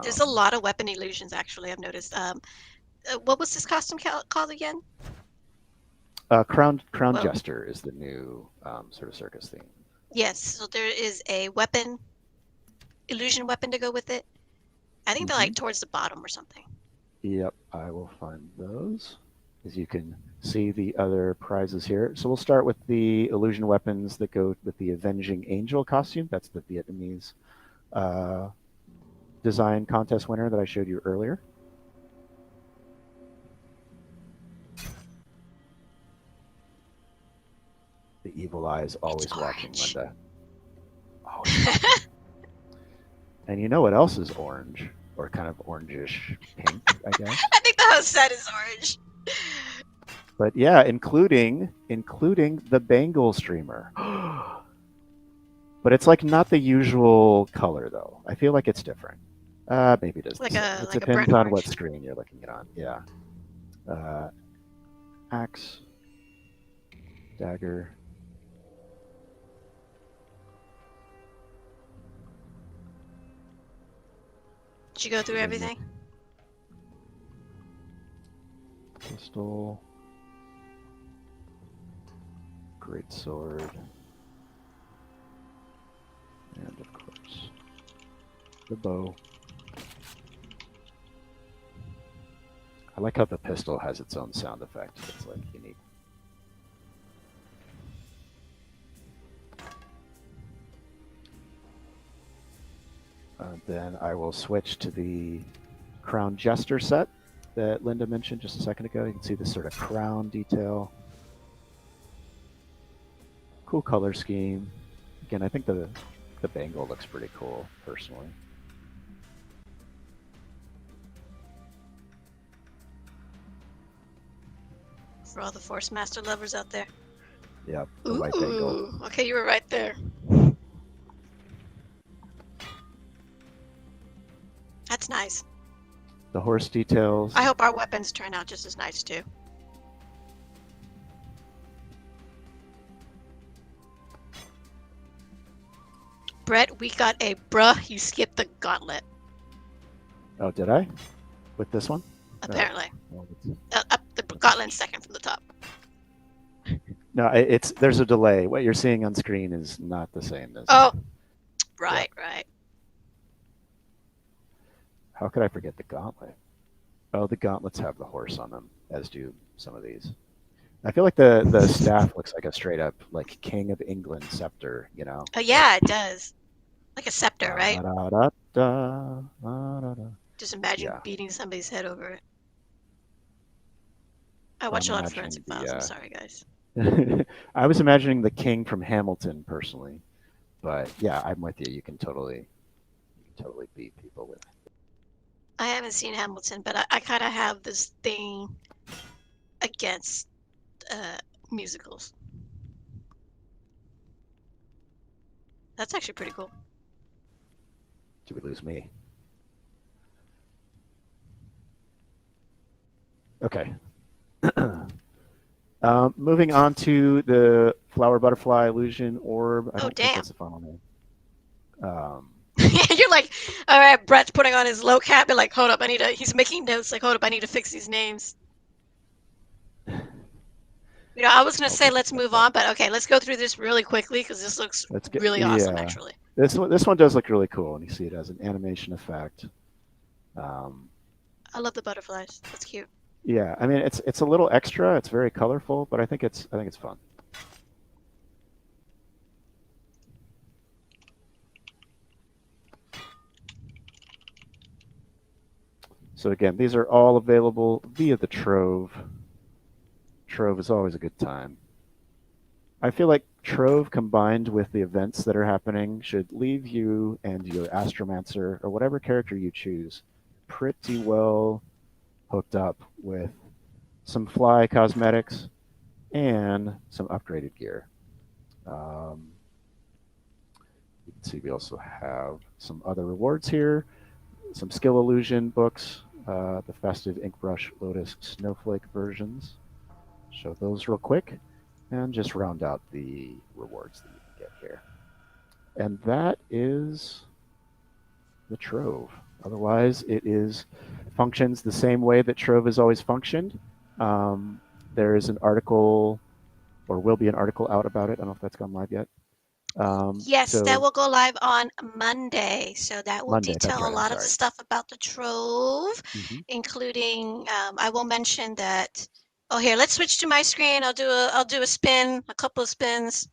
There's a Um, lot of weapon illusions, actually, I've noticed. What was this costume called again? Crown Well, Jester is the new sort of circus theme. yes, so there is a illusion weapon to go with it. I think they're Mm-hmm. like towards the bottom or something. Yep, I will find those. As you can see the other prizes here. So we'll start with the illusion weapons that go with the Avenging Angel costume. That's the Vietnamese uh, design contest winner that I showed you earlier. The evil eye is It's always watching, orange. Linda. Always watching. And you know what else is orange? Or kind of orangish pink, I guess. I think the host set is orange. But yeah, including the Bengal streamer. But it's like not the usual color though. I feel like it's different. Maybe it is the Like same. a It like a burnt depends on what orange. screen you're looking it on. Yeah. Uh, Axe, dagger, Did you go through and then everything? pistol, great sword, and of course the bow. I like how the pistol has its own sound effect. It's like unique. Then I will switch to the Crown Jester set that Linda mentioned just a second ago. You can see this sort of crown detail. Cool color scheme. Again, I think the bangle looks pretty cool, personally. For all the Force Master lovers out there. Yeah, the white bangle. Ooh, okay, you were right there. That's nice. The horse I details. hope our weapons turn out just as nice too. Brett, we got a bruh, you skipped the gauntlet, Oh, did I? With this one? apparently. Well, Up the gauntlet second from the top. no, it's there's a delay. What you're seeing on screen is not the same as. Oh, Yeah. right. How could I forget the gauntlet? Oh, the gauntlets have the horse on them, as do some of these. I feel like the staff looks like a straight up like King of England scepter. You know, Oh like yeah, it does. Like a scepter, da right? da da da da da da. Just imagine Yeah, beating somebody's head over it. I well, watch I'm a lot of imagining Forensic Files. I'm sorry, guys. I was imagining the king from Hamilton personally, but yeah, I'm with you. You can totally beat people with. I haven't seen Hamilton, but I kind of have this thing against uh, musicals. That's actually pretty cool. Did we lose me? Okay. Moving on to the flower butterfly illusion orb. I Oh don't think damn! that's the final name. Um, You're like, all right, Brett's putting on his low cap. And like, hold up, I need to. He's making notes. Like, hold up, I need to fix these names. I was gonna I'll say take a let's step move back. on, but okay, let's go through this really quickly because this looks Let's get. really awesome, Yeah, actually. this one does look really cool, and you see it as an animation effect. Um, I love the butterflies. That's cute. yeah, I mean it's a little extra. It's very colorful, but I think it's fun. So again, these are all available via the Trove. Trove is always a good time. I feel like Trove combined with the events that are happening should leave you and your Astromancer or whatever character you choose pretty well hooked up with some fly cosmetics and some upgraded gear. Um, you can see we also have some other rewards here, some skill illusion books, the festive inkbrush lotus snowflake versions. Show those real quick and just round out the rewards that you can get here. And that is the Trove. Otherwise, it is functions the same way that Trove has always functioned. Um, there is an article, or will be an article out about it. I don't know if that's gone live yet. Yes, that So will go live on Monday. So that will Monday, that's detail a right. I'm lot of the sorry. stuff about the Trove, Hmm. including I will mention that. Oh, here, let's switch to my screen. I'll do a spin, a couple of spins.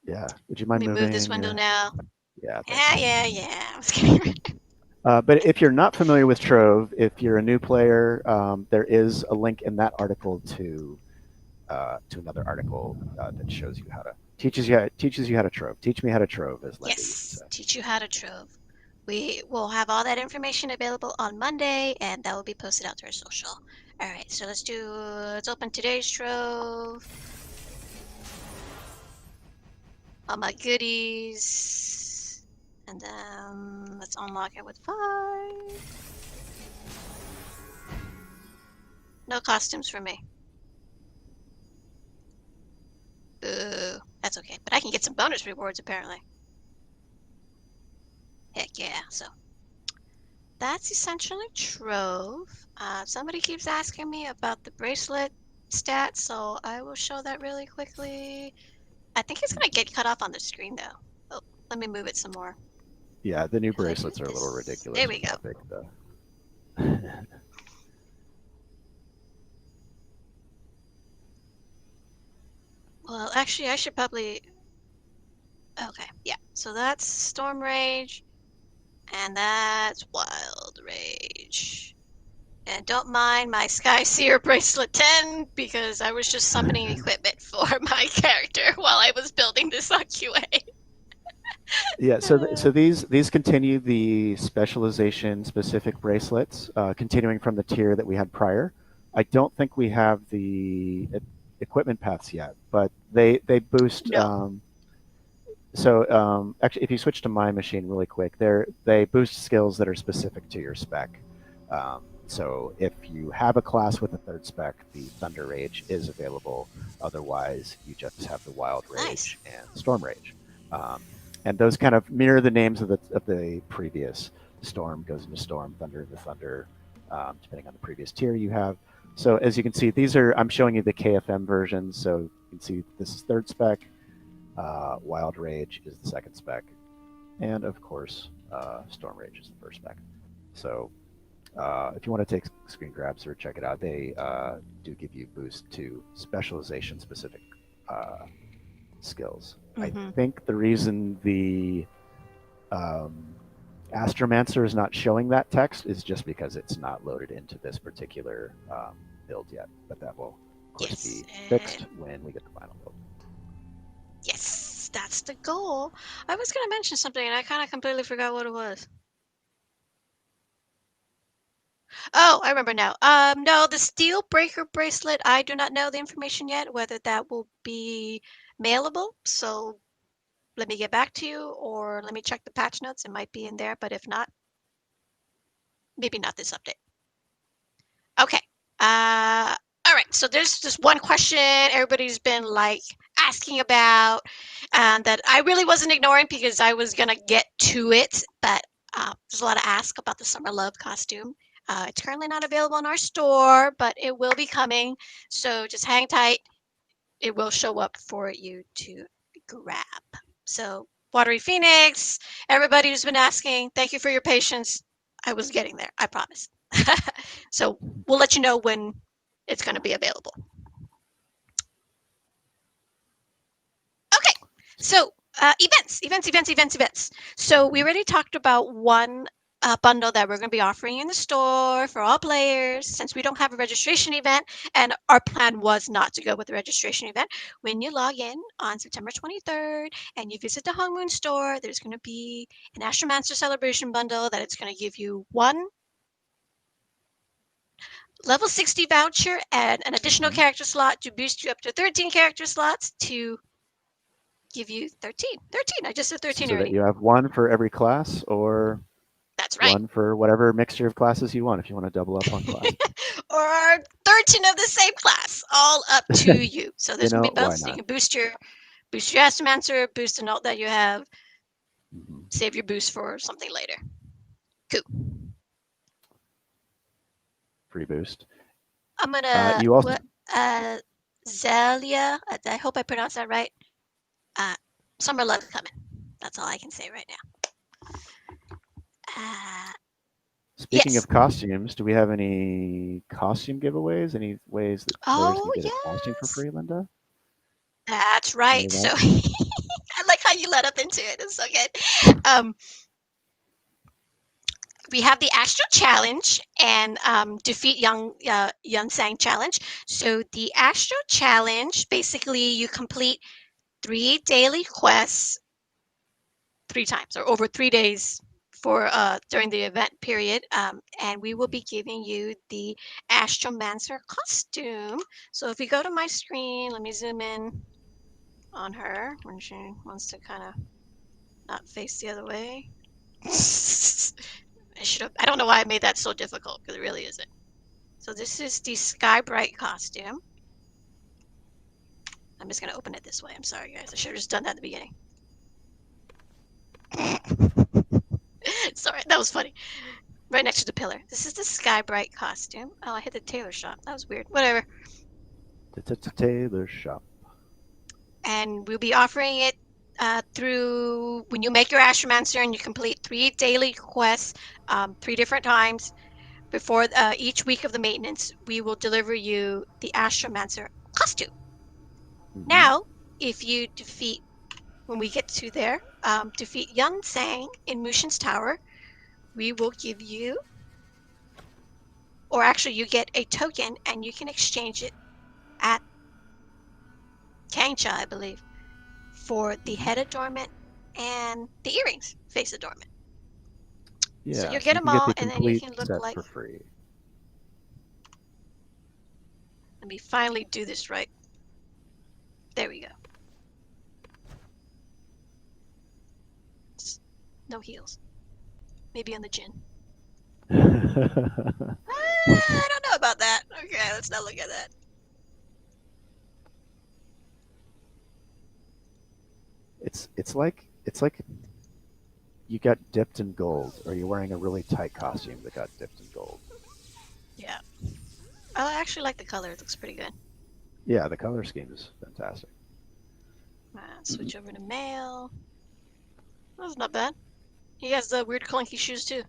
Yeah. Would you Let mind me move this moving? window now. Yeah, thanks. Yeah. I was kidding. But if you're not familiar with Trove, if you're a new player, there is a link in that article to another article that shows you how to teaches you how to Trove. Teach me how to Trove, as Linda used to Yes, say. teach you how to Trove. We will have all that information available on Monday, and that will be posted out to our social. All right, so let's open today's Trove. All my goodies. And then let's unlock it with 5. No costumes for me. Ooh, that's okay. But I can get some bonus rewards apparently. Heck yeah. So that's essentially Trove. Somebody keeps asking me about the bracelet stats, so I will show that really quickly. I think it's gonna get cut off on the screen though. Oh, let me move it some more. Yeah, the new If I do bracelets are a little this, there ridiculous we with go. how big the. Well, actually, I should probably. Okay, yeah. So that's Storm Rage. And that's Wild Rage. And don't mind my Sky Seer Bracelet 10 because I was just summoning equipment for my character while I was building this on QA. Yeah, so these continue the specialization specific bracelets, continuing from the tier that we had prior. I don't think we have the equipment paths yet, but they boost. No. Actually, if you switch to my machine really quick, they boost skills that are specific to your spec. So if you have a class with a third spec, the Thunder Rage is available. Otherwise, you just have the Wild Nice. Rage and Storm Rage. Um, and those kind of mirror the names of the previous. Storm goes into Storm, Thunder into Thunder, depending on the previous tier you have. So as you can see, I'm showing you the KFM versions. So you can see this is third spec. Wild Rage is the second spec, and of course, Storm Rage is the first spec. So if you want to take screen grabs or check it out, they do give you boost to specialization specific skills. I Mm-hmm. think the reason the um, Astromancer is not showing that text is just because it's not loaded into this particular build yet, but that will, of course, Yes. be And fixed when we get the final build. yes, that's the goal. I was going to mention something and I kind of completely forgot what it was. Oh, I remember now. No, the Steel Breaker bracelet, I do not know the information yet, whether that will be mailable. So let me get back to you, or let me check the patch notes. It might be in there, but if not, maybe not this update. Okay. Uh, all right. So there's just one question everybody's been like asking about, and that I really wasn't ignoring because I was gonna get to it, but there's a lot of ask about the Summer Love costume. It's currently not available in our store, but it will be coming. So just hang tight. It will show up for you to grab. So, Watery Phoenix, everybody who's been asking, thank you for your patience. I was getting there, I promise. So, we'll let you know when it's going to be available. Okay, so events. So, we already talked about one bundle that we're going to be offering in the store for all players since we don't have a registration event, and our plan was not to go with the registration event. When you log in on September 23rd and you visit the Hung Moon store, there's going to be an Astromancer celebration bundle that it's going to give you one level 60 voucher and an additional Mm-hmm. character slot to boost you up to 13 character slots to give you 13. 13. I just said 13 So that already. you have one for every class, or That's right. one for whatever mixture of classes you want if you want to double up on classes. Or 13 of the same class, all up to you. So there's gonna be both. Why So you not? can boost your Astromancer, boost a note that you have, Mm-hmm. save your boost for something later. Cool. Free boost. I'm gonna You also what Zelia. I hope I pronounced that right. Uh, Summer Love coming. That's all I can say right now. Speaking Yes. of costumes, do we have any costume giveaways? Any ways that players Oh can get a costume for yes. free, Linda? That's Any right. of So that? I like how you led up into it. It's so good. We have the Astro Challenge and defeat Young Sang Challenge. So the Astro Challenge, basically, you complete 3 daily quests 3 times or over 3 days for during the event period, and we will be giving you the Astromancer costume. So if you go to my screen, let me zoom in on her when she wants to kind of not face the other way. I don't know why I made that so difficult because it really isn't. So this is the Sky Bright costume. I'm just gonna open it this way. I'm sorry, guys. I should have just done that at the beginning. Sorry, that was funny. Right next to the pillar. This is the Sky Bright costume. Oh, I hit the tailor shop. That was weird. Whatever. Taylor shop. And we'll be offering it through when you make your Astromancer and you complete 3 daily quests 3 different times before each week of the maintenance. We will deliver you the Astromancer costume. Mm-hmm. Now, if you defeat when we get to there, defeat Young Sang in Mushin's Tower. we will give you, or actually, you get a token and you can exchange it at Kangcha, I believe, for the Hmm. head adornment and the earrings face adornment. So Yeah, you'll so get you them can get all, the and then you complete can look set like. for free. Let me finally do this right. There we go. No heels. Maybe on the gin. I don't know about that. Okay, let's not look at that. it's like you got dipped in gold, or you're wearing a really tight costume that got dipped in gold. Yeah. Oh, I actually like the color. It looks pretty good. Yeah, the color scheme is fantastic. Switch over to male. That's not bad. He has the weird clunky shoes too.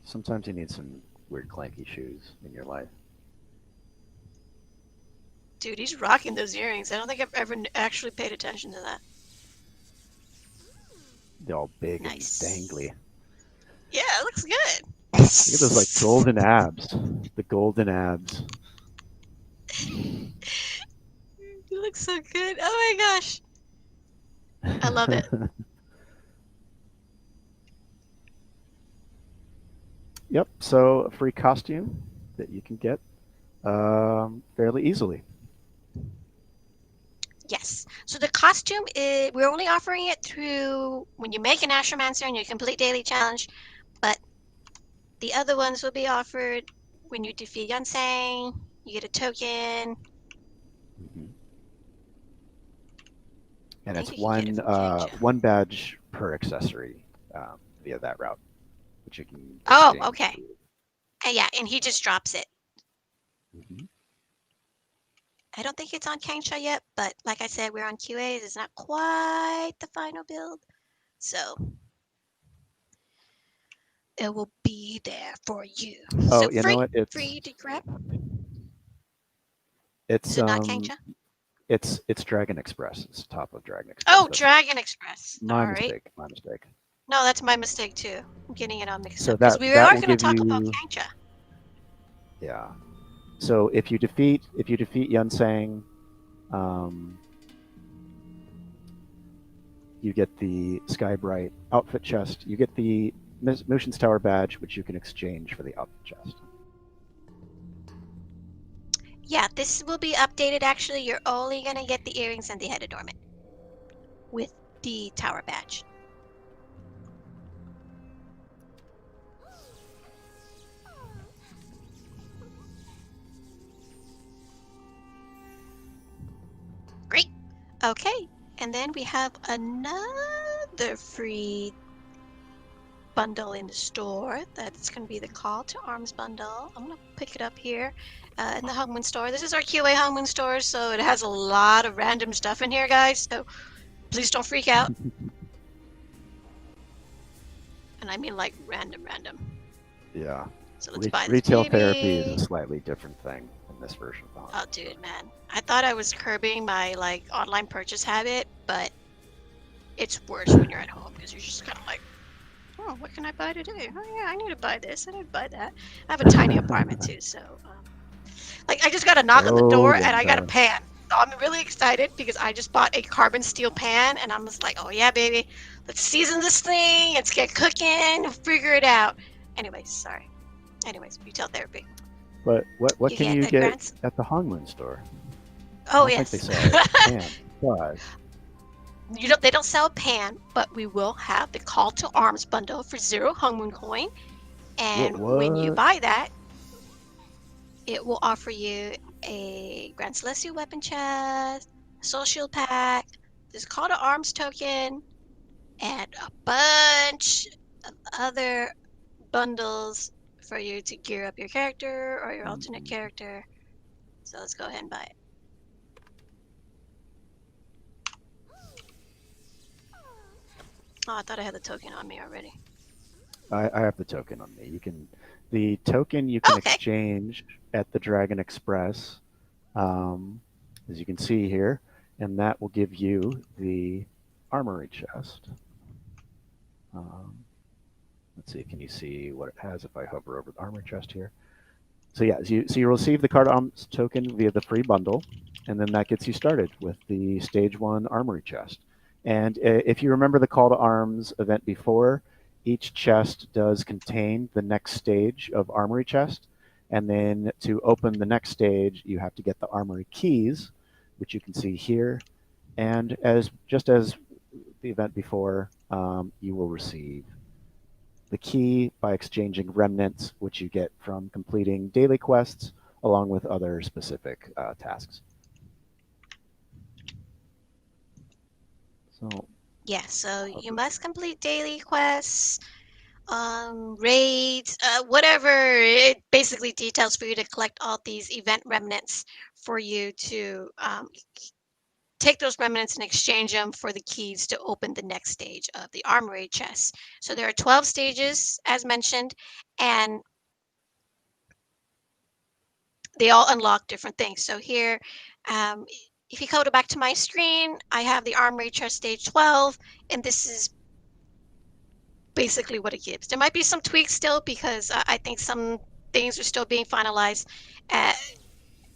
Sometimes you need some weird clanky shoes in your life. Dude, he's rocking those earrings. I don't think I've ever actually paid attention to that. They're all big and Nice. dangly. Yeah, it looks good. Look at those like golden abs. The golden abs. It looks so good. Oh my gosh. I love it. Yep. So a free costume that you can get fairly easily. Yes. So the costume is, we're only offering it through when you make an Astromancer and you complete daily challenge, but the other ones will be offered when you defeat Yunsang. You get a token. Hmm. And I it's think you can get it from Kangja. one badge per accessory via that route, which you can Oh, exchange okay. for. Yeah, and he just drops it. Hmm. I don't think it's on Kangcha yet, but like I said, we're on QAs. It's not quite the final build, so it will be there for you. Oh, So you know free, what? free to grab. Is It's it not um Kangcha? it's Dragon Express. It's top of Dragon Express. Oh, That's Dragon Express. All my right. mistake. My mistake. No, that's my mistake too. I'm getting it all mixed So up because we that are will going to give talk about you, Kangcha. yeah. So if you defeat Yunsang, um, you get the Skybright outfit chest. You get the Motion's Tower badge, which you can exchange for the outfit chest. Yeah, this will be updated actually. You're only going to get the earrings and the head adornment with the tower badge. Great. Okay. And then we have another free bundle in the store. That's going to be the Call to Arms bundle. I'm going to pick it up here in the Hungmoon store. This is our QA Hungmoon store, so it has a lot of random stuff in here, guys. So please don't freak out. And I mean like random, random. Yeah. So let's buy this Retail therapy is a baby. slightly different thing in this version of Oh, the Hungry dude, Store. man. I thought I was curbing my like online purchase habit, but it's worse when you're at home because you're just kind of like, oh, what can I buy today? Oh yeah, I need to buy this. I need to buy that. I have a tiny apartment too, so like I just got a knock on the Oh, door and I got a Linda. pan. So I'm really excited because I just bought a carbon steel pan and I'm just like, oh yeah, baby, let's season this thing. Let's get cooking. Figure it out. Anyways, sorry. Anyways, retail therapy. But what You can get you a get grants. at the Hongmun store? I Oh don't think they yes. sell pans, but They don't sell a pan, but we will have the Call to Arms bundle for 0 Hungmoon coin. And when you what? buy that, it will offer you a Grand Celestial weapon chest, a Soul Shield pack, this Call to Arms token, and a bunch of other bundles for you to gear up your character or your alternate Mm-mm. character. So let's go ahead and buy it. Oh, I thought I had the token on me already. I have the token on me. The token you can Okay. exchange at the Dragon Express, as you can see here, and that will give you the armory chest. Um, let's see, can you see what it has if I hover over the armor chest here? So yeah, so you receive the card arms token via the free bundle, and then that gets you started with the stage one armory chest. And if you remember the call to arms event before, each chest does contain the next stage of armory chest. And then to open the next stage, you have to get the armory keys, which you can see here. And as just as the event before, you will receive the key by exchanging remnants, which you get from completing daily quests, along with other specific tasks. So, Yeah, so you hover. must complete daily quests, raids, whatever. It basically details for you to collect all these event remnants for you to take those remnants and exchange them for the keys to open the next stage of the armory chest. So there are 12 stages, as mentioned, and they all unlock different things. So here, um, if you go back to my screen, I have the armory chest stage 12, and this is basically what it gives. There might be some tweaks still because I think some things are still being finalized. Uh,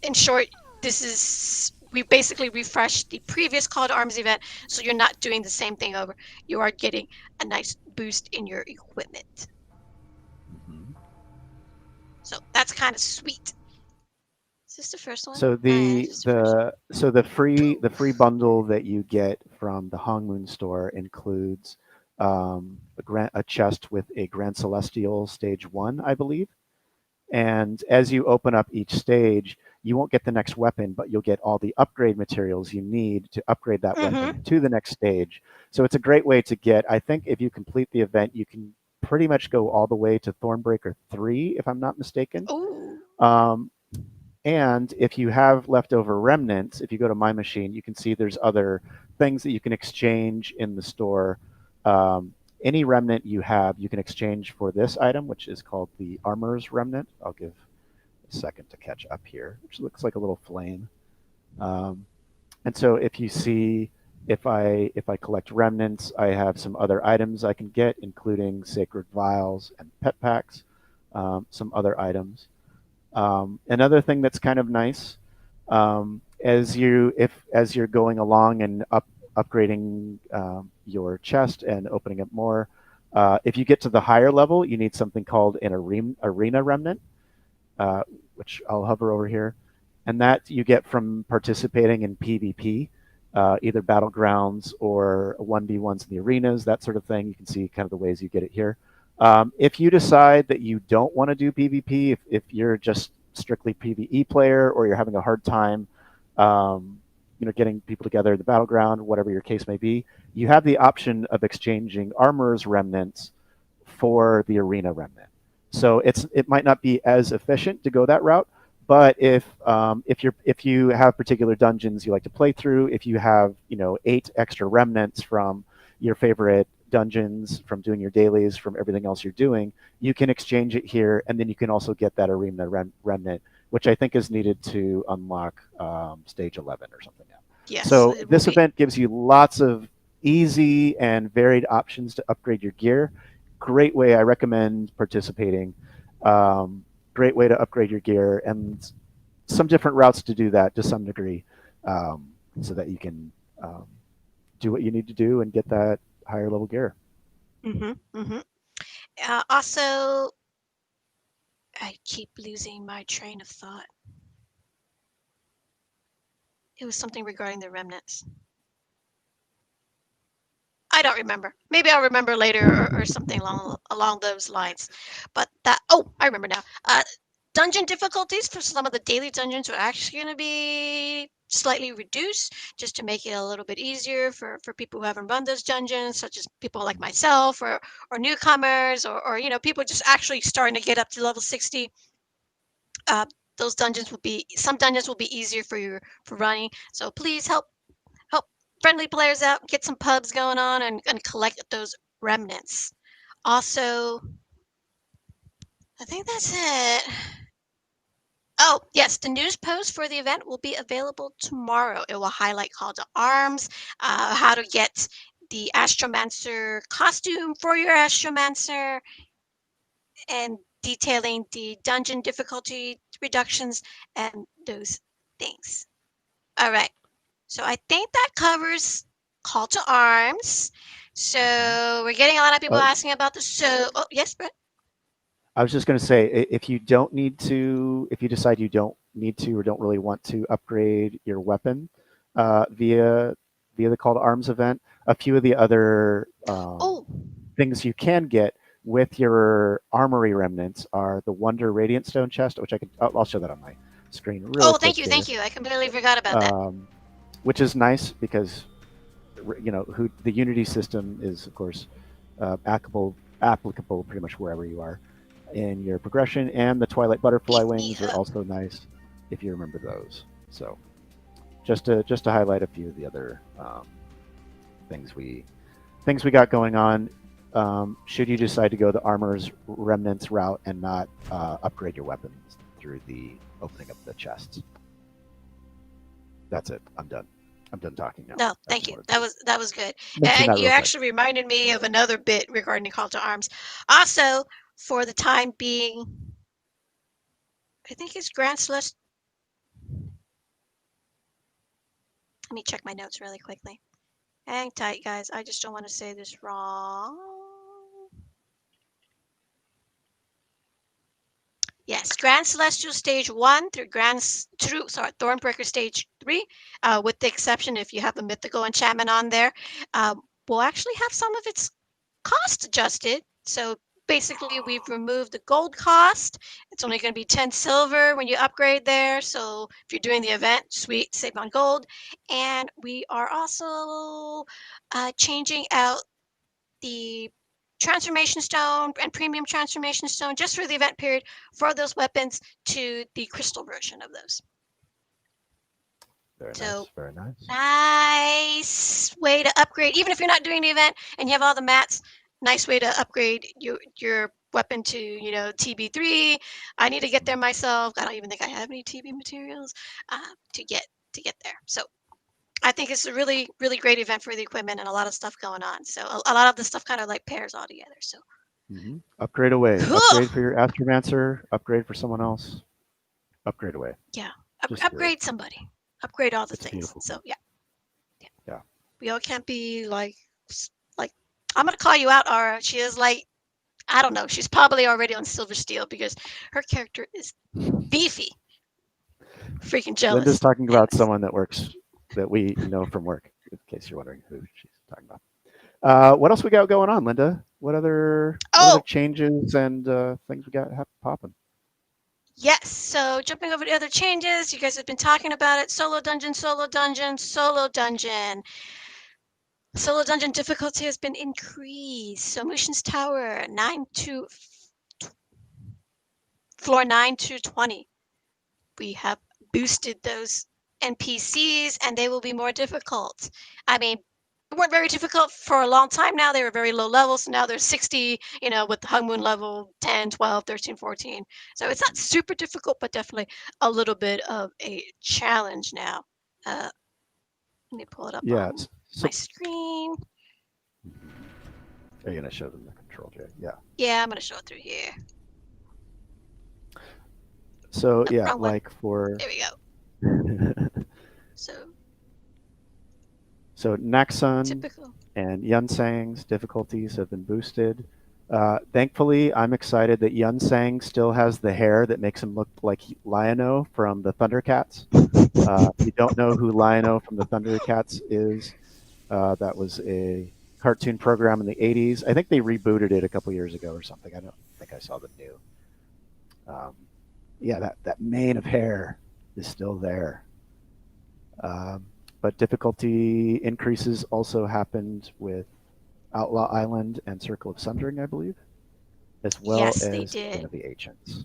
in short, this is we basically refreshed the previous Call to Arms event, so you're not doing the same thing over. You are getting a nice boost in your equipment. Mhm. So that's kind of sweet. Is this the first one? So This is the first one. the free bundle that you get from the Hongmoon store includes a chest with a Grand Celestial Stage One, I believe. And as you open up each stage, you won't get the next weapon, but you'll get all the upgrade materials you need to upgrade that weapon Mm-hmm. to the next stage. So it's a great way to get, I think if you complete the event, you can pretty much go all the way to Thornbreaker 3, if I'm not mistaken. Ooh. Um, and if you have leftover remnants, if you go to My Machine, you can see there's other things that you can exchange in the store. Any remnant you have, you can exchange for this item, which is called the Armor's Remnant. I'll give a second to catch up here, which looks like a little flame. Um, and so if you see, if I collect remnants, I have some other items I can get, including sacred vials and pet packs, some other items. Another thing that's kind of nice, as you're going along and upgrading your chest and opening up more, if you get to the higher level, you need something called an arena remnant, uh, which I'll hover over here, and that you get from participating in PvP, either battlegrounds or 1v1s in the arenas, that sort of thing. You can see kind of the ways you get it here. If you decide that you don't want to do PvP, if you're just strictly PvE player or you're having a hard time, getting people together in the battleground, whatever your case may be, you have the option of exchanging armor's remnants for the arena remnant. So it might not be as efficient to go that route, but if you have particular dungeons you like to play through, if you have 8 extra remnants from your favorite dungeons, from doing your dailies, from everything else you're doing, you can exchange it here, and then you can also get that arena remnant, which I think is needed to unlock stage 11 or something now. Yes, So it will this be. event gives you lots of easy and varied options to upgrade your gear. Great way. I recommend participating. Um, Great way to upgrade your gear, and some different routes to do that to some degree, so that you can um, do what you need to do and get that higher level gear. Mm-hmm. Mm-hmm. Also, I keep losing my train of thought. It was something regarding the remnants. I don't remember. Maybe I'll remember later or something along those lines. But that I remember now. Dungeon difficulties for some of the daily dungeons are actually going to be slightly reduced just to make it a little bit easier for people who haven't run those dungeons, such as people like myself or newcomers or people just actually starting to get up to level 60. Uh, those dungeons will be some dungeons will be easier for running. So please help friendly players out, get some pubs going on, and collect those remnants. Also, I think that's it. Oh, yes, the news post for the event will be available tomorrow. It will highlight call to arms, how to get the Astromancer costume for your Astromancer, and detailing the dungeon difficulty reductions and those things. All right. So I think that covers call to arms. Mhm. So we're getting a lot of people Oh, asking about the show. Oh, yes, Brett. I was just going to say, if you don't need to, if you decide you don't need to or don't really want to upgrade your weapon via the Call to Arms event, a few of the other Oh, things you can get with your armory remnants are the Wonder Radiant Stone chest, which I'll show that on my screen real oh, quick here, thank you. I completely forgot about that. um, which is nice because who the Unity system is, of course, applicable pretty much wherever you are in your progression. And the Twilight Butterfly Beat me wings are up. also nice if you remember those. So just to highlight a few of the other things we things we got going on. Should you decide to go the armor's remnants route and not upgrade your weapons through the opening of the chests. That's it. I'm done. I'm done talking now. No, I thank just you. wanted to That was good. mention And that you real quick. actually reminded me of another bit regarding Call to Arms. Also, for the time being, I think it's Grand Celeste. Let me check my notes really quickly. Hang tight, guys. I just don't want to say this wrong. Yes, Grand Celestial Stage 1 through Thornbreaker Stage 3, with the exception if you have a mythical enchantment on there, will actually have some of its cost adjusted. So basically, we've removed the gold cost. It's only going to be 10 silver when you upgrade there. So if you're doing the event, sweet, save on gold. And we are also changing out the transformation stone and premium transformation stone just for the event period for those weapons to the crystal version of those. Very So nice. Very nice. nice way to upgrade, even if you're not doing the event and you have all the mats. Nice way to upgrade your weapon to TB3. I need to get there myself. I don't even think I have any TB materials to get there. So I think it's a really great event for the equipment and a lot of stuff going on. So a lot of the stuff kind of like pairs all together. So Upgrade away. cool. Upgrade for your Astromancer. Upgrade for someone else. Upgrade away. Yeah, Just do it. upgrade somebody. Upgrade all the It's a things. beautiful So thing. yeah, yeah. Yeah. We all can't be like I'm gonna call you out, Aura. She is like I don't know. She's probably already on Silver Steel because her character is beefy. Freaking Linda's jealous. talking about Anyways. someone that we know from work. In case you're wondering who she's talking about. What else we got going on, Linda? What other Oh, changes and things we got popping? yes. So jumping over to other changes, you guys have been talking about it. Solo dungeon, solo dungeon, solo dungeon. Solo dungeon difficulty has been increased. So Mushin's Tower, 9 to floor 9 to 20. We have boosted those NPCs and they will be more difficult. I mean, they weren't very difficult for a long time now. They were very low levels. So now they're 60, with the Hung Moon level 10, 12, 13, 14. So it's not super difficult, but definitely a little bit of a challenge now. Uh, Let me pull it up Yeah. on my So, screen. are you gonna show them the control, Jay? Yeah. Yeah, I'm going to show it through here. So Oh, yeah, wrong one. like for There we go. So so Naxun typical. and Yunsang's difficulties have been boosted. Thankfully, I'm excited that Yunsang still has the hair that makes him look like Lion-O from the Thundercats. If you don't know who Lion-O from the Thundercats is, that was a cartoon program in the 80s. I think they rebooted it a couple years ago or something. I don't think I saw the new. Um, yeah, that mane of hair is still there. Um, but difficulty increases also happened with Outlaw Island and Circle of Sundering, I believe, as well Yes, they as Den did. of the Ancients.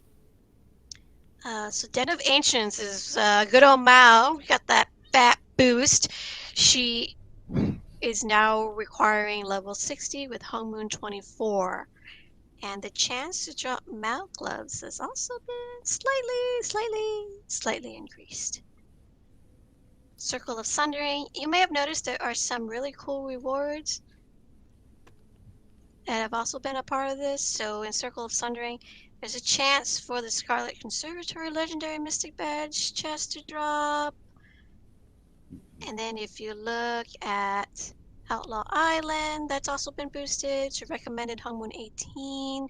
So Den of Ancients is good old Mao. Got that fat boost. She is now requiring level 60 with Hung Moon 24. And the chance to drop Mao gloves has also been slightly increased. Circle of Sundering. You may have noticed there are some really cool rewards that have also been a part of this. So in Circle of Sundering, there's a chance for the Scarlet Conservatory Legendary Mystic Badge chest to drop. And then if you look at Outlaw Island, that's also been boosted to recommended Hungmoon 18.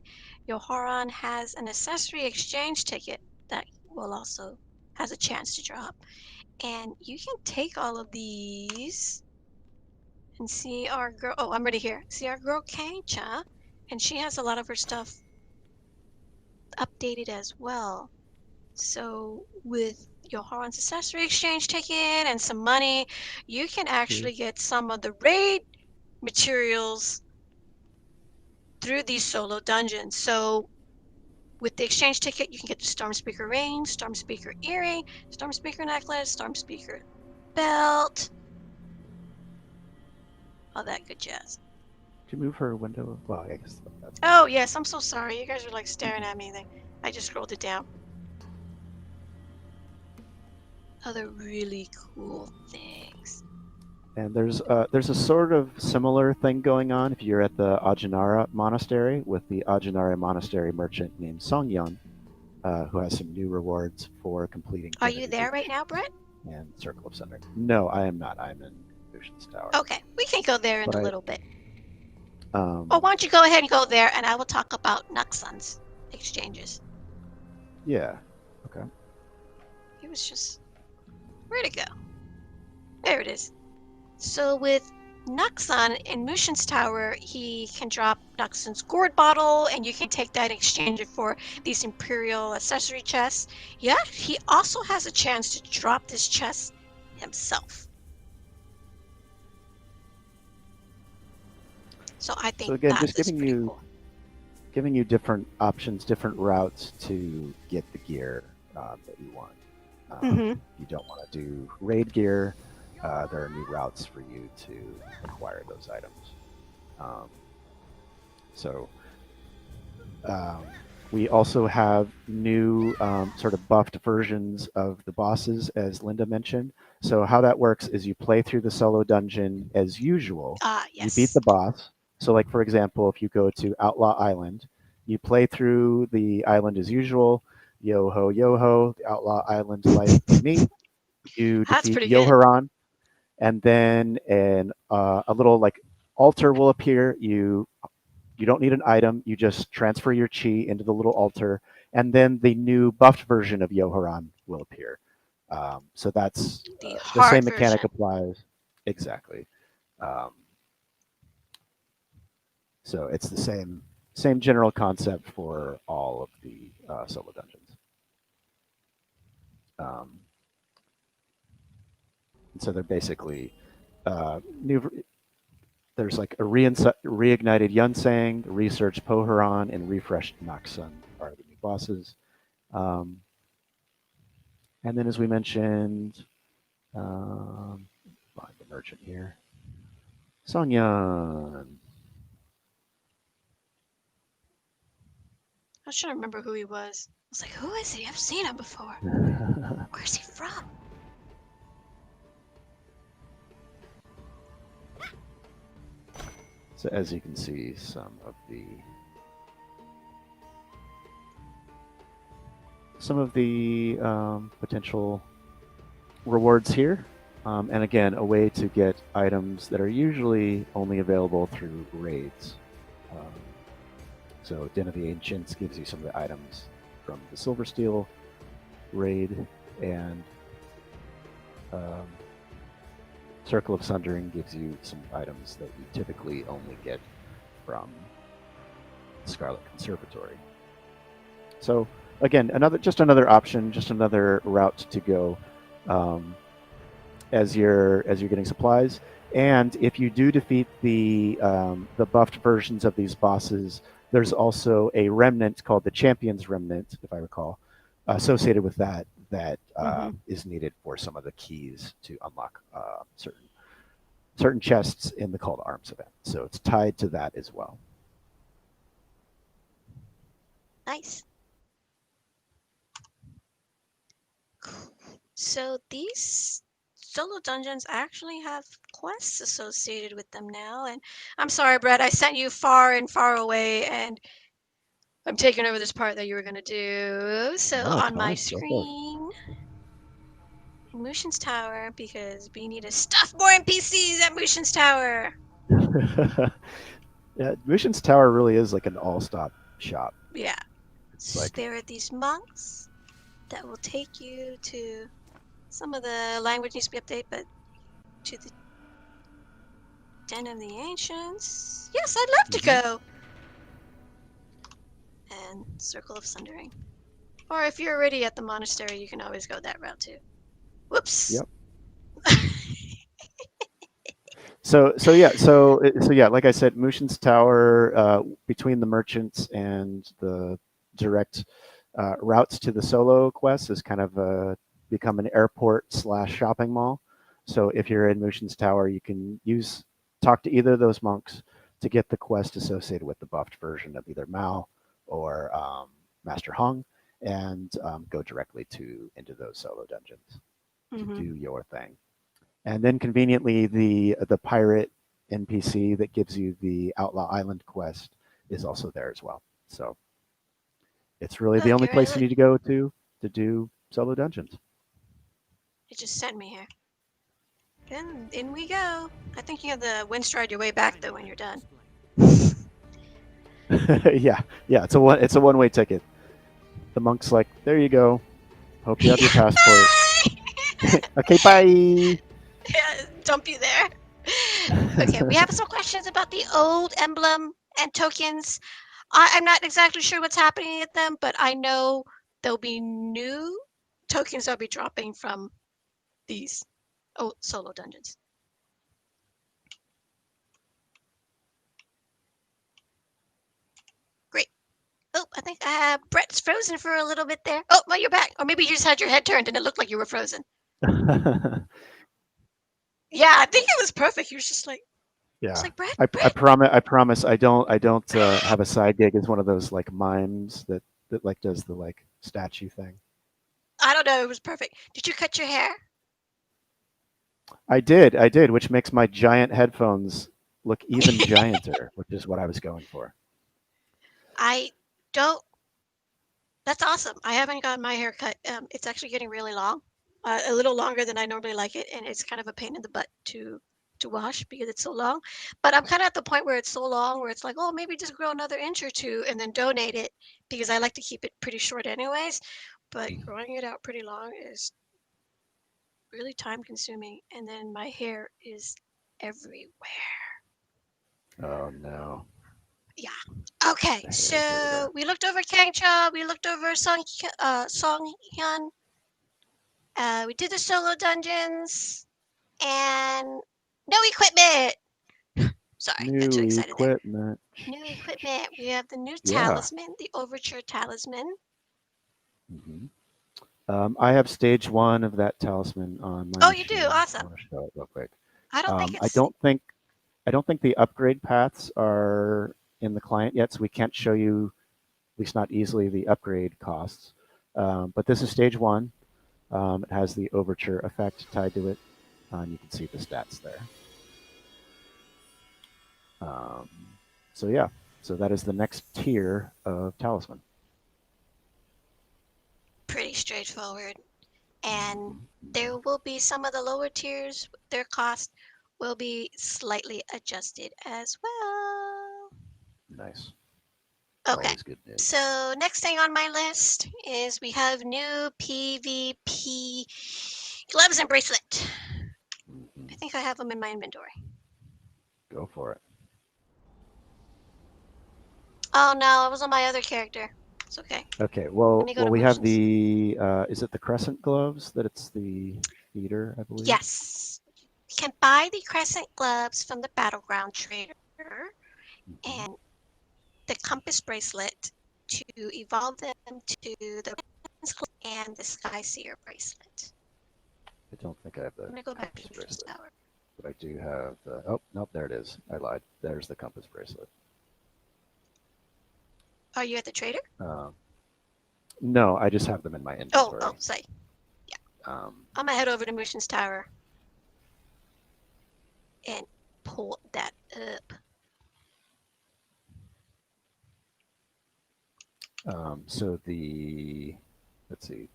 Yoharon has an accessory exchange ticket that will also has a chance to drop. And you can take all of these and see our girl. Oh, I'm ready here. See our girl Kancha, and she has a lot of her stuff updated as well. So with Yoharon's accessory exchange ticket and some money, you can Here. actually get some of the raid materials through these solo dungeons. So with the exchange ticket, you can get the Storm Speaker ring, Storm Speaker earring, Storm Speaker necklace, Storm Speaker belt, all that good jazz. Did you move her window? Well, I guess that's fine. Oh yes, I'm so sorry. You guys are like staring at me. I just scrolled it down. Other really cool things. And there's a sort of similar thing going on if you're at the Ajinara Monastery with the Ajinara Monastery merchant named Songyun, who has some new rewards for completing Are Den of you the there right now, Ancients Brett? and Circle of Sundering. No, I am not. I'm in Lucian's Tower. Okay, we can go there in But a little bit. Or um, why don't you go ahead and go there, and I will talk about Nuxun's exchanges. yeah, okay. It was just where'd it go? There it is. So with Nuxun in Mushin's Tower, he can drop Nuxun's gourd bottle, and you can take that and exchange it for these Imperial accessory chests. Yeah, he also has a chance to drop this chest himself. So I So think again, that just is pretty cool. giving you different options, different routes to get the gear that you want. Mm-hmm. If you don't want to do raid gear, there are new routes for you to acquire those items. Um, so um, we also have new sort of buffed versions of the bosses, as Linda mentioned. So how that works is you play through the solo dungeon as usual. Ah, You beat yes. the boss. So, like for example, if you go to Outlaw Island, you play through the island as usual. Yo ho, the Outlaw Island life be me. You That's defeat pretty good. Yoharan, and then a little like altar will appear. You don't need an item. You just transfer your chi into the little altar, and then the new buffed version of Yoharan will appear. So that's The the hard same mechanic version. applies exactly. Um, so it's the same general concept for all of the solo dungeons. Um, and so they're basically new. There's like a reignited Yunsang, researched Poharan, and refreshed Naksun are the new bosses. Um, and then, as we mentioned, find the merchant here, Songyun. I was trying to remember who he was. I was like, who is he? I've seen him before. Where's he from? So as you can see, some of the potential rewards here. And again, a way to get items that are usually only available through raids. Um, so Den of the Ancients gives you some of the items from the Silver Steel raid, and um, Circle of Sundering gives you some items that you typically only get from Scarlet Conservatory. So again, another option, just another route to go. Um, as you're getting supplies. And if you do defeat the buffed versions of these bosses, there's also a remnant called the Champion's Remnant, if I recall, associated with that Mm-hmm. is needed for some of the keys to unlock certain chests in the Call to Arms event. So it's tied to that as well. Nice. Cool. So these solo dungeons actually have quests associated with them now. And I'm sorry, Brett, I sent you far and far away, and I'm taking over this part that you were going to do. So No, it's on my fine. Go for screen, Motion's Tower, because we need to stuff more NPCs at Motion's Tower. it. Yeah, Mission's Tower really is like an all-stop shop. Yeah. It's like, There are these monks that will take you to some of the language needs to be updated, but to the Den of the Ancients. Yes, I'd love to hmm go. And Circle of Sundering. Or if you're already at the monastery, you can always go that route too. Whoops. yep. So yeah, like I said, Mushin's Tower, between the merchants and the direct routes to the solo quests, is kind of become an airport slash shopping mall. So if you're in Mushin's Tower, you can talk to either of those monks to get the quest associated with the buffed version of either Mao or Master Hong, and go directly into those solo dungeons to Mm-hmm. do your thing. And then conveniently, the pirate NPC that gives you the Outlaw Island quest is also there as well. So it's really the Look, only you're right. place you Look, need to go to do solo dungeons. it just sent me here. Then in we go. I think you have the wind stride your way back though when you're done. Yeah. It's a one-way ticket. The monk's like, there you go. Hope you have your passport. Okay, bye. Yeah, dump you there. Okay, we have some questions about the old emblem and tokens. I'm not exactly sure what's happening with them, but I know there'll be new tokens that'll be dropping from these solo dungeons. Great. Oh, I think Brett's frozen for a little bit there. Oh, well, you're back. Or maybe you just had your head turned and it looked like you were frozen. Yeah, I think it was perfect. You were just like, it's Yeah. like Brett, I Brett. promise. I promise. I don't have a side gig as one of those like mimes that like does the like statue thing. I don't know. It was perfect. Did you cut your hair? I did, which makes my giant headphones look even gianter, which is what I was going for. I don't. That's awesome. I haven't gotten my hair cut. It's actually getting really long, a little longer than I normally like it, and it's kind of a pain in the butt to wash because it's so long. But I'm kind of at the point where it's so long where it's like, oh, maybe just grow another inch or two and then donate it because I like to keep it pretty short anyways. But growing it out pretty long is really time consuming, and then my hair is everywhere. Oh no, Yeah. Okay, the hair is so everywhere. we looked over Kangcha, we looked over Song Hyun. We did the solo dungeons and no equipment. Sorry, got too New excited there. equipment. New equipment. We have the new Yeah. talisman, the Overture talisman. hmm I have stage one of that talisman on my Oh, you do? machine. I Awesome. want to show it real quick. I don't think I it's. don't think the upgrade paths are in the client yet, so we can't show you, at least not easily, the upgrade costs. But this is stage one. It has the overture effect tied to it, and you can see the stats there. Um, so yeah, so that is the next tier of talisman. Pretty straightforward. And Mhm. there will be some of the lower tiers, their cost will be slightly adjusted as well. Nice, Okay. always good news. So next thing on my list is we have new PvP gloves and bracelet. I hmm think I have them in my inventory. Go for it. Oh no, it was on my other character. It's okay. Okay, Let well, me go well, to we have motions. the. Is it the crescent gloves that it's the beater, I believe? Yes. You can buy the crescent gloves from the battleground trader hmm and the compass bracelet to evolve them to the and the Sky Seer bracelet. I don't think I have I'm the gonna go back to compass Motion's bracelet, Tower. but I do have the. Oh nope, there it is. I lied. There's the compass bracelet. Are you at the trader? Um, no, I just have them in my Oh, inventory. say. Yeah. Um, I'm gonna head over to Motion's Tower. and pull that up. So the, let's see,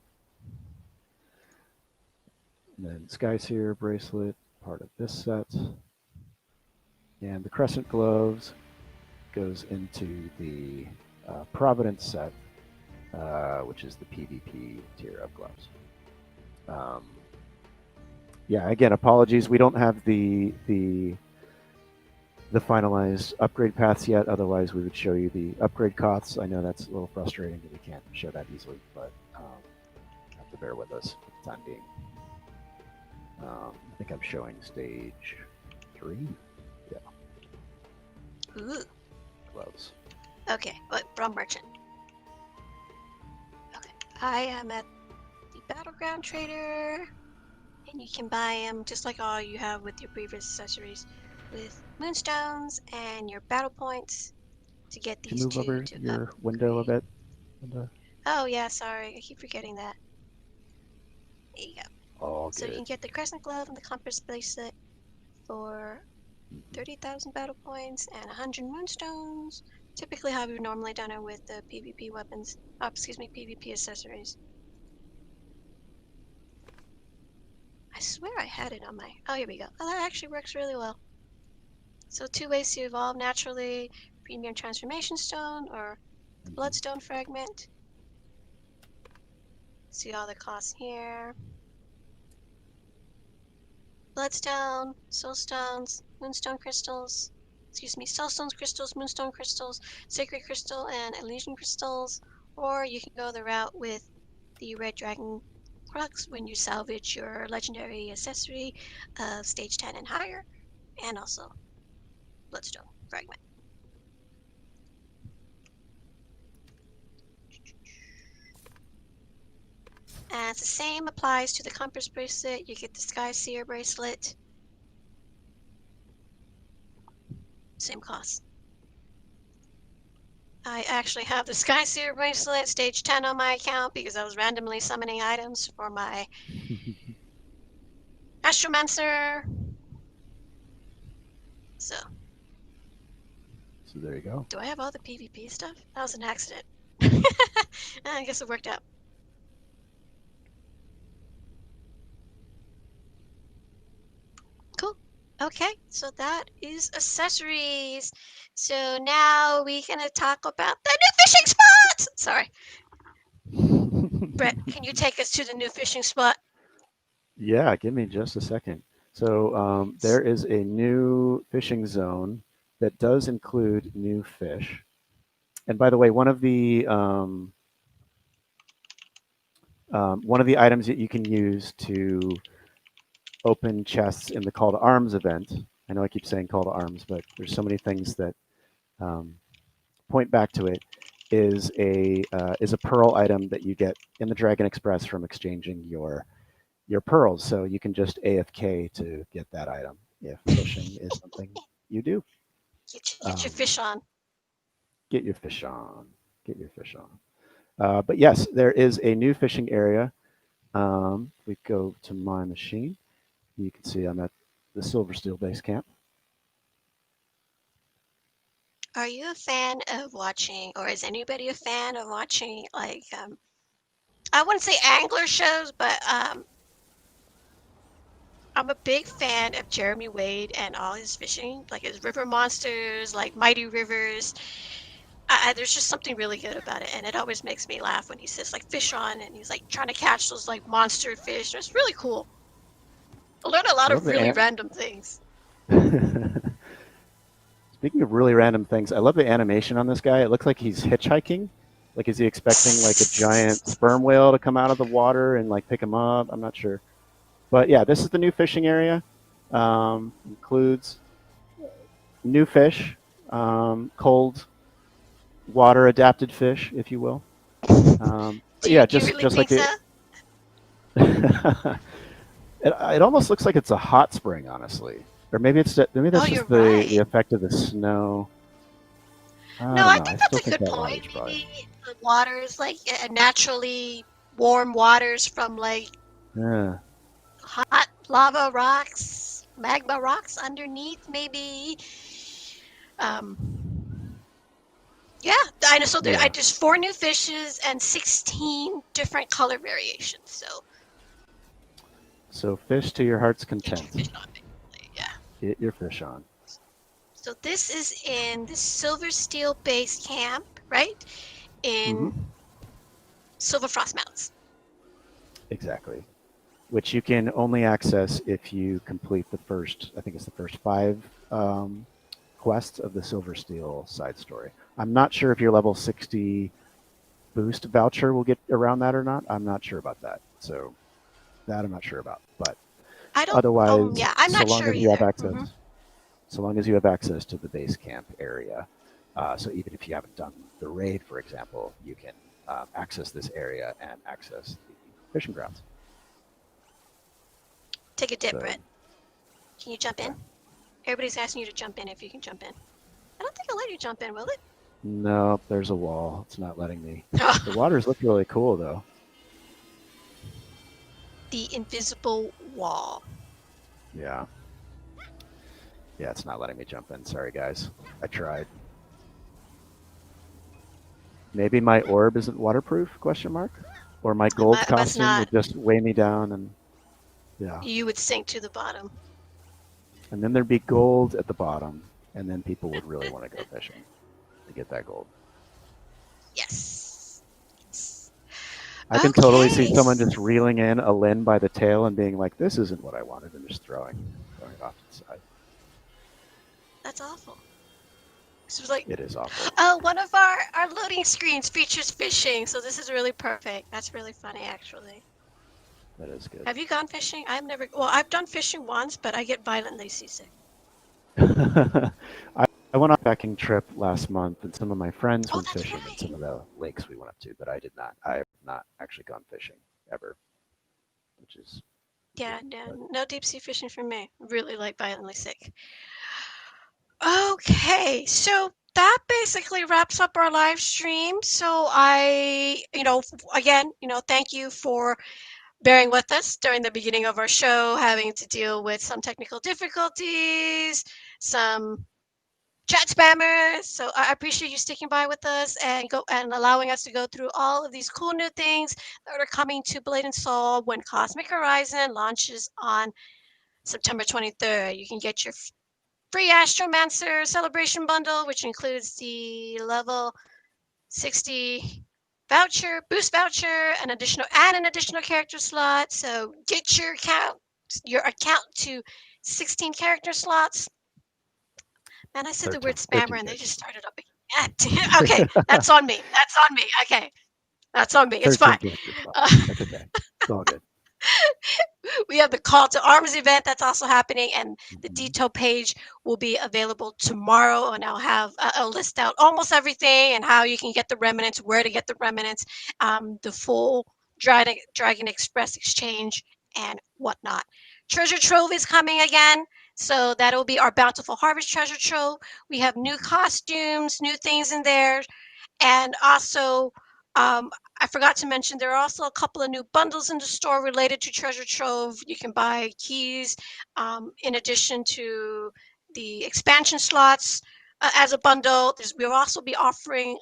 and then Skyseer bracelet, part of this set. And the Crescent Gloves goes into the Providence set, which is the PvP tier of gloves. Um, yeah, again, apologies. We don't have the finalized upgrade paths yet. Otherwise, we would show you the upgrade costs. I know that's a little frustrating that we can't show that easily, but have to bear with us for the time being. I think I'm showing stage 3. Yeah, Ooh. gloves. Okay, what from merchant? Okay, I am at the battleground trader, and you can buy them just like all you have with your previous accessories, with moonstones and your battle points to get Can you these move two over to your window a upgrade. bit, Linda? Oh yeah, sorry, I keep forgetting that. There you go. All So you good. can get the crescent glove and the compass bracelet for 30,000 battle points and 100 moonstones. Typically, how we've normally done it with the PvP weapons. Oh, excuse me, PvP accessories. I swear I had it on my. Oh, here we go. Oh, that actually works really well. So, 2 ways to evolve naturally: premium transformation stone or the Mm-hmm. bloodstone fragment. See all the costs here: bloodstone, soulstones, moonstone crystals. Excuse me, soulstones crystals, moonstone crystals, sacred crystal, and Elysian crystals. Or you can go the route with the red dragon crux when you salvage your legendary accessory of stage 10 and higher, and also bloodstone fragment. And the same applies to the compass bracelet. You get the Sky Seer bracelet. Same cost. I actually have the Sky Seer bracelet stage 10 on my account because I was randomly summoning items for my Astromancer. So, So there you go. do I have all the PvP stuff? That was an accident. I guess it worked out. Cool. Okay, so that is accessories. So now we're gonna talk about the new fishing spots. Sorry, Brett, can you take us to the new fishing spot? Yeah, give me just a second. So there is a new fishing zone that does include new fish. And by the way, one of the items that you can use to open chests in the Call to Arms event. I know I keep saying Call to Arms, but there's so many things that um, point back to it. Is a pearl item that you get in the Dragon Express from exchanging your pearls. So you can just AFK to get that item if fishing is something you do. Get your Um, fish on. get your fish on. Get your fish on. But yes, there is a new fishing area. If we go to my machine, you can see I'm at the Silver Steel Base Camp. Are you a fan of watching, or is anybody a fan of watching, like, I wouldn't say angler shows, but I'm a big fan of Jeremy Wade and all his fishing, like his river monsters, like Mighty Rivers. There's just something really good about it, and it always makes me laugh when he says like fish on, and he's like trying to catch those like monster fish. It's really cool. I learned a I lot love of the really random things. Speaking of really random things, I love the animation on this guy. It looks like he's hitchhiking. Like, is he expecting like a giant sperm whale to come out of the water and like pick him up? I'm not sure. But yeah, this is the new fishing area. Includes new fish, cold water adapted fish, if you will. Do But yeah, you just really just think like so? the, it almost looks like it's a hot spring, honestly, or maybe Oh, that's you're just the right. effect of the snow. I No, don't I know. I think still that's a think good that point. water's probably. Maybe the waters, like naturally warm waters from like Yeah. hot lava rocks. magma rocks underneath, maybe. Um, yeah, I know. So there, I Yeah. just 4 new fishes and 16 different color variations. So So fish to your heart's get your content. fish on, basically. Yeah. Get your fish on. So this is in the Silver Steel Base Camp, right? Hmm. In Silver Frost Mountains. Exactly. Which you can only access if you complete the first, I think it's the first five quests of the Silver Steel side story. I'm not sure if your level 60 boost voucher will get around that or not. I'm not sure about that. So that I'm not sure about. But I don't. otherwise, Yeah, I'm so not long sure as you have either. access, so long as you have access to the base camp area, so even if you haven't done the raid, for example, you can access this area and access the fishing grounds. Take a dip, So Brett. Can you jump okay. in? Everybody's asking you to jump in if you can jump in. I don't think I'll let you jump in, will it? No, there's a wall. It's not letting me. The Oh, waters look really cool, though. the invisible wall. Yeah. Yeah, it's not letting me jump in. Sorry, guys. I tried. Maybe my orb isn't waterproof? Question mark. Or my gold I must costume not. would just weigh me down, and yeah. You would sink to the bottom. And then there'd be gold at the bottom, and then people would really want to go fishing to get that gold. Yes. Yes. I can totally see Okay. someone just reeling in a Lin by the tail and being like, "This isn't what I wanted," and just throwing it off to the side. That's awful. So it's like, It is awful. oh, one of our loading screens features fishing, so this is really perfect. That's really funny, actually. That is good. Have you gone fishing? I've never. Well, I've done fishing once, but I get violently seasick. I went on a backpacking trip last month, and some of my friends Oh, went that's fishing in right. some of the lakes we went up to, but I did not. I have not actually gone fishing ever, which is a Yeah, shame. yeah, But no deep sea fishing for me. Really like violently sick. Okay, so that basically wraps up our live stream. So again, thank you for bearing with us during the beginning of our show, having to deal with some technical difficulties, some chat spammers. So I appreciate you sticking by with us and allowing us to go through all of these cool new things that are coming to Blade and Soul when Cosmic Horizon launches on September 23rd. You can get your free Astromancer celebration bundle, which includes the level 60 voucher, boost voucher, an additional character slot. So get your account to 16 character slots. Man, I said the word 13, spammer 13 and they just characters. started up again. Okay, that's on me. That's on me. Okay, that's on me. It's 13 fine. character Uh, slots. That's okay. It's all good. we have the Call to Arms event that's also happening, and the Hmm. detail page will be available tomorrow. And I'll list out almost everything and how you can get the remnants, where to get the remnants, the full Dragon Express exchange, and whatnot. Treasure Trove is coming again. So that'll be our bountiful harvest treasure trove. We have new Hmm. costumes, new things in there. And also, um, I forgot to mention there are also a couple of new bundles in the store related to Treasure Trove. You can buy keys in addition to the expansion slots as a bundle. We'll also be offering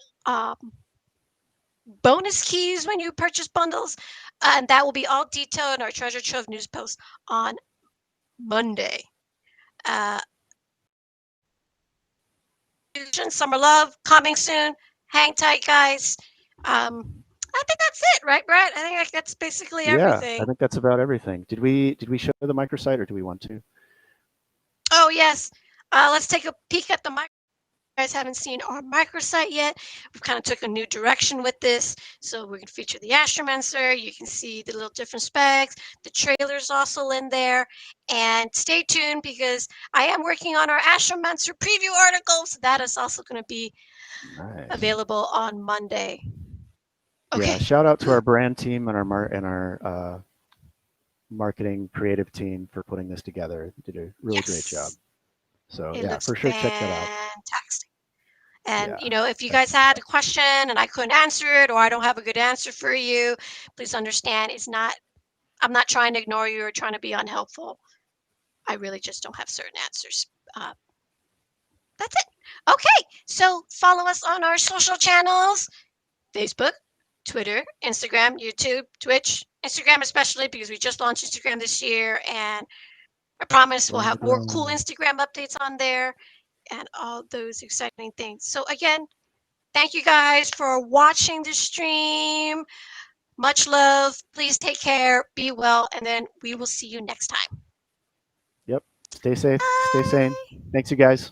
bonus keys when you purchase bundles, and that will be all detailed in our Treasure Trove news post on Monday. Uh, Summer Love coming soon. Hang tight, guys. I think that's it, right, Brett? I think that's basically Yeah, I everything. think that's about everything. Did we show the microsite, or do we want to? Oh, yes. Let's take a peek at the mic. You guys haven't seen our microsite yet. We've kind of took a new direction with this. So we're going to feature the Astromancer. You can see the little different specs. The trailer's also in there. And stay tuned because I am working on our Astromancer preview article. So that is also going to be Nice. available on Monday. Yeah, Okay. shout out to our brand team and our marketing creative team for putting this together. They did a really great job. Yes. So It yeah, looks for sure, check that out. fantastic. And, Yeah, if you guys excellent had a stuff. question and I couldn't answer it or I don't have a good answer for you, please understand I'm not trying to ignore you or trying to be unhelpful. I really just don't have certain answers. Uh, that's it. Okay, so follow us on our social channels: Facebook, Twitter, Instagram, YouTube, Twitch, Instagram especially because we just launched Instagram this year, and I promise we'll Join the have more cool gram. Instagram updates on there and all those exciting things. So again, thank you guys for watching the stream. Much love. Please take care, be well, and then we will see you next time. Yep. Stay safe. Stay sane. Bye. Thanks, you guys.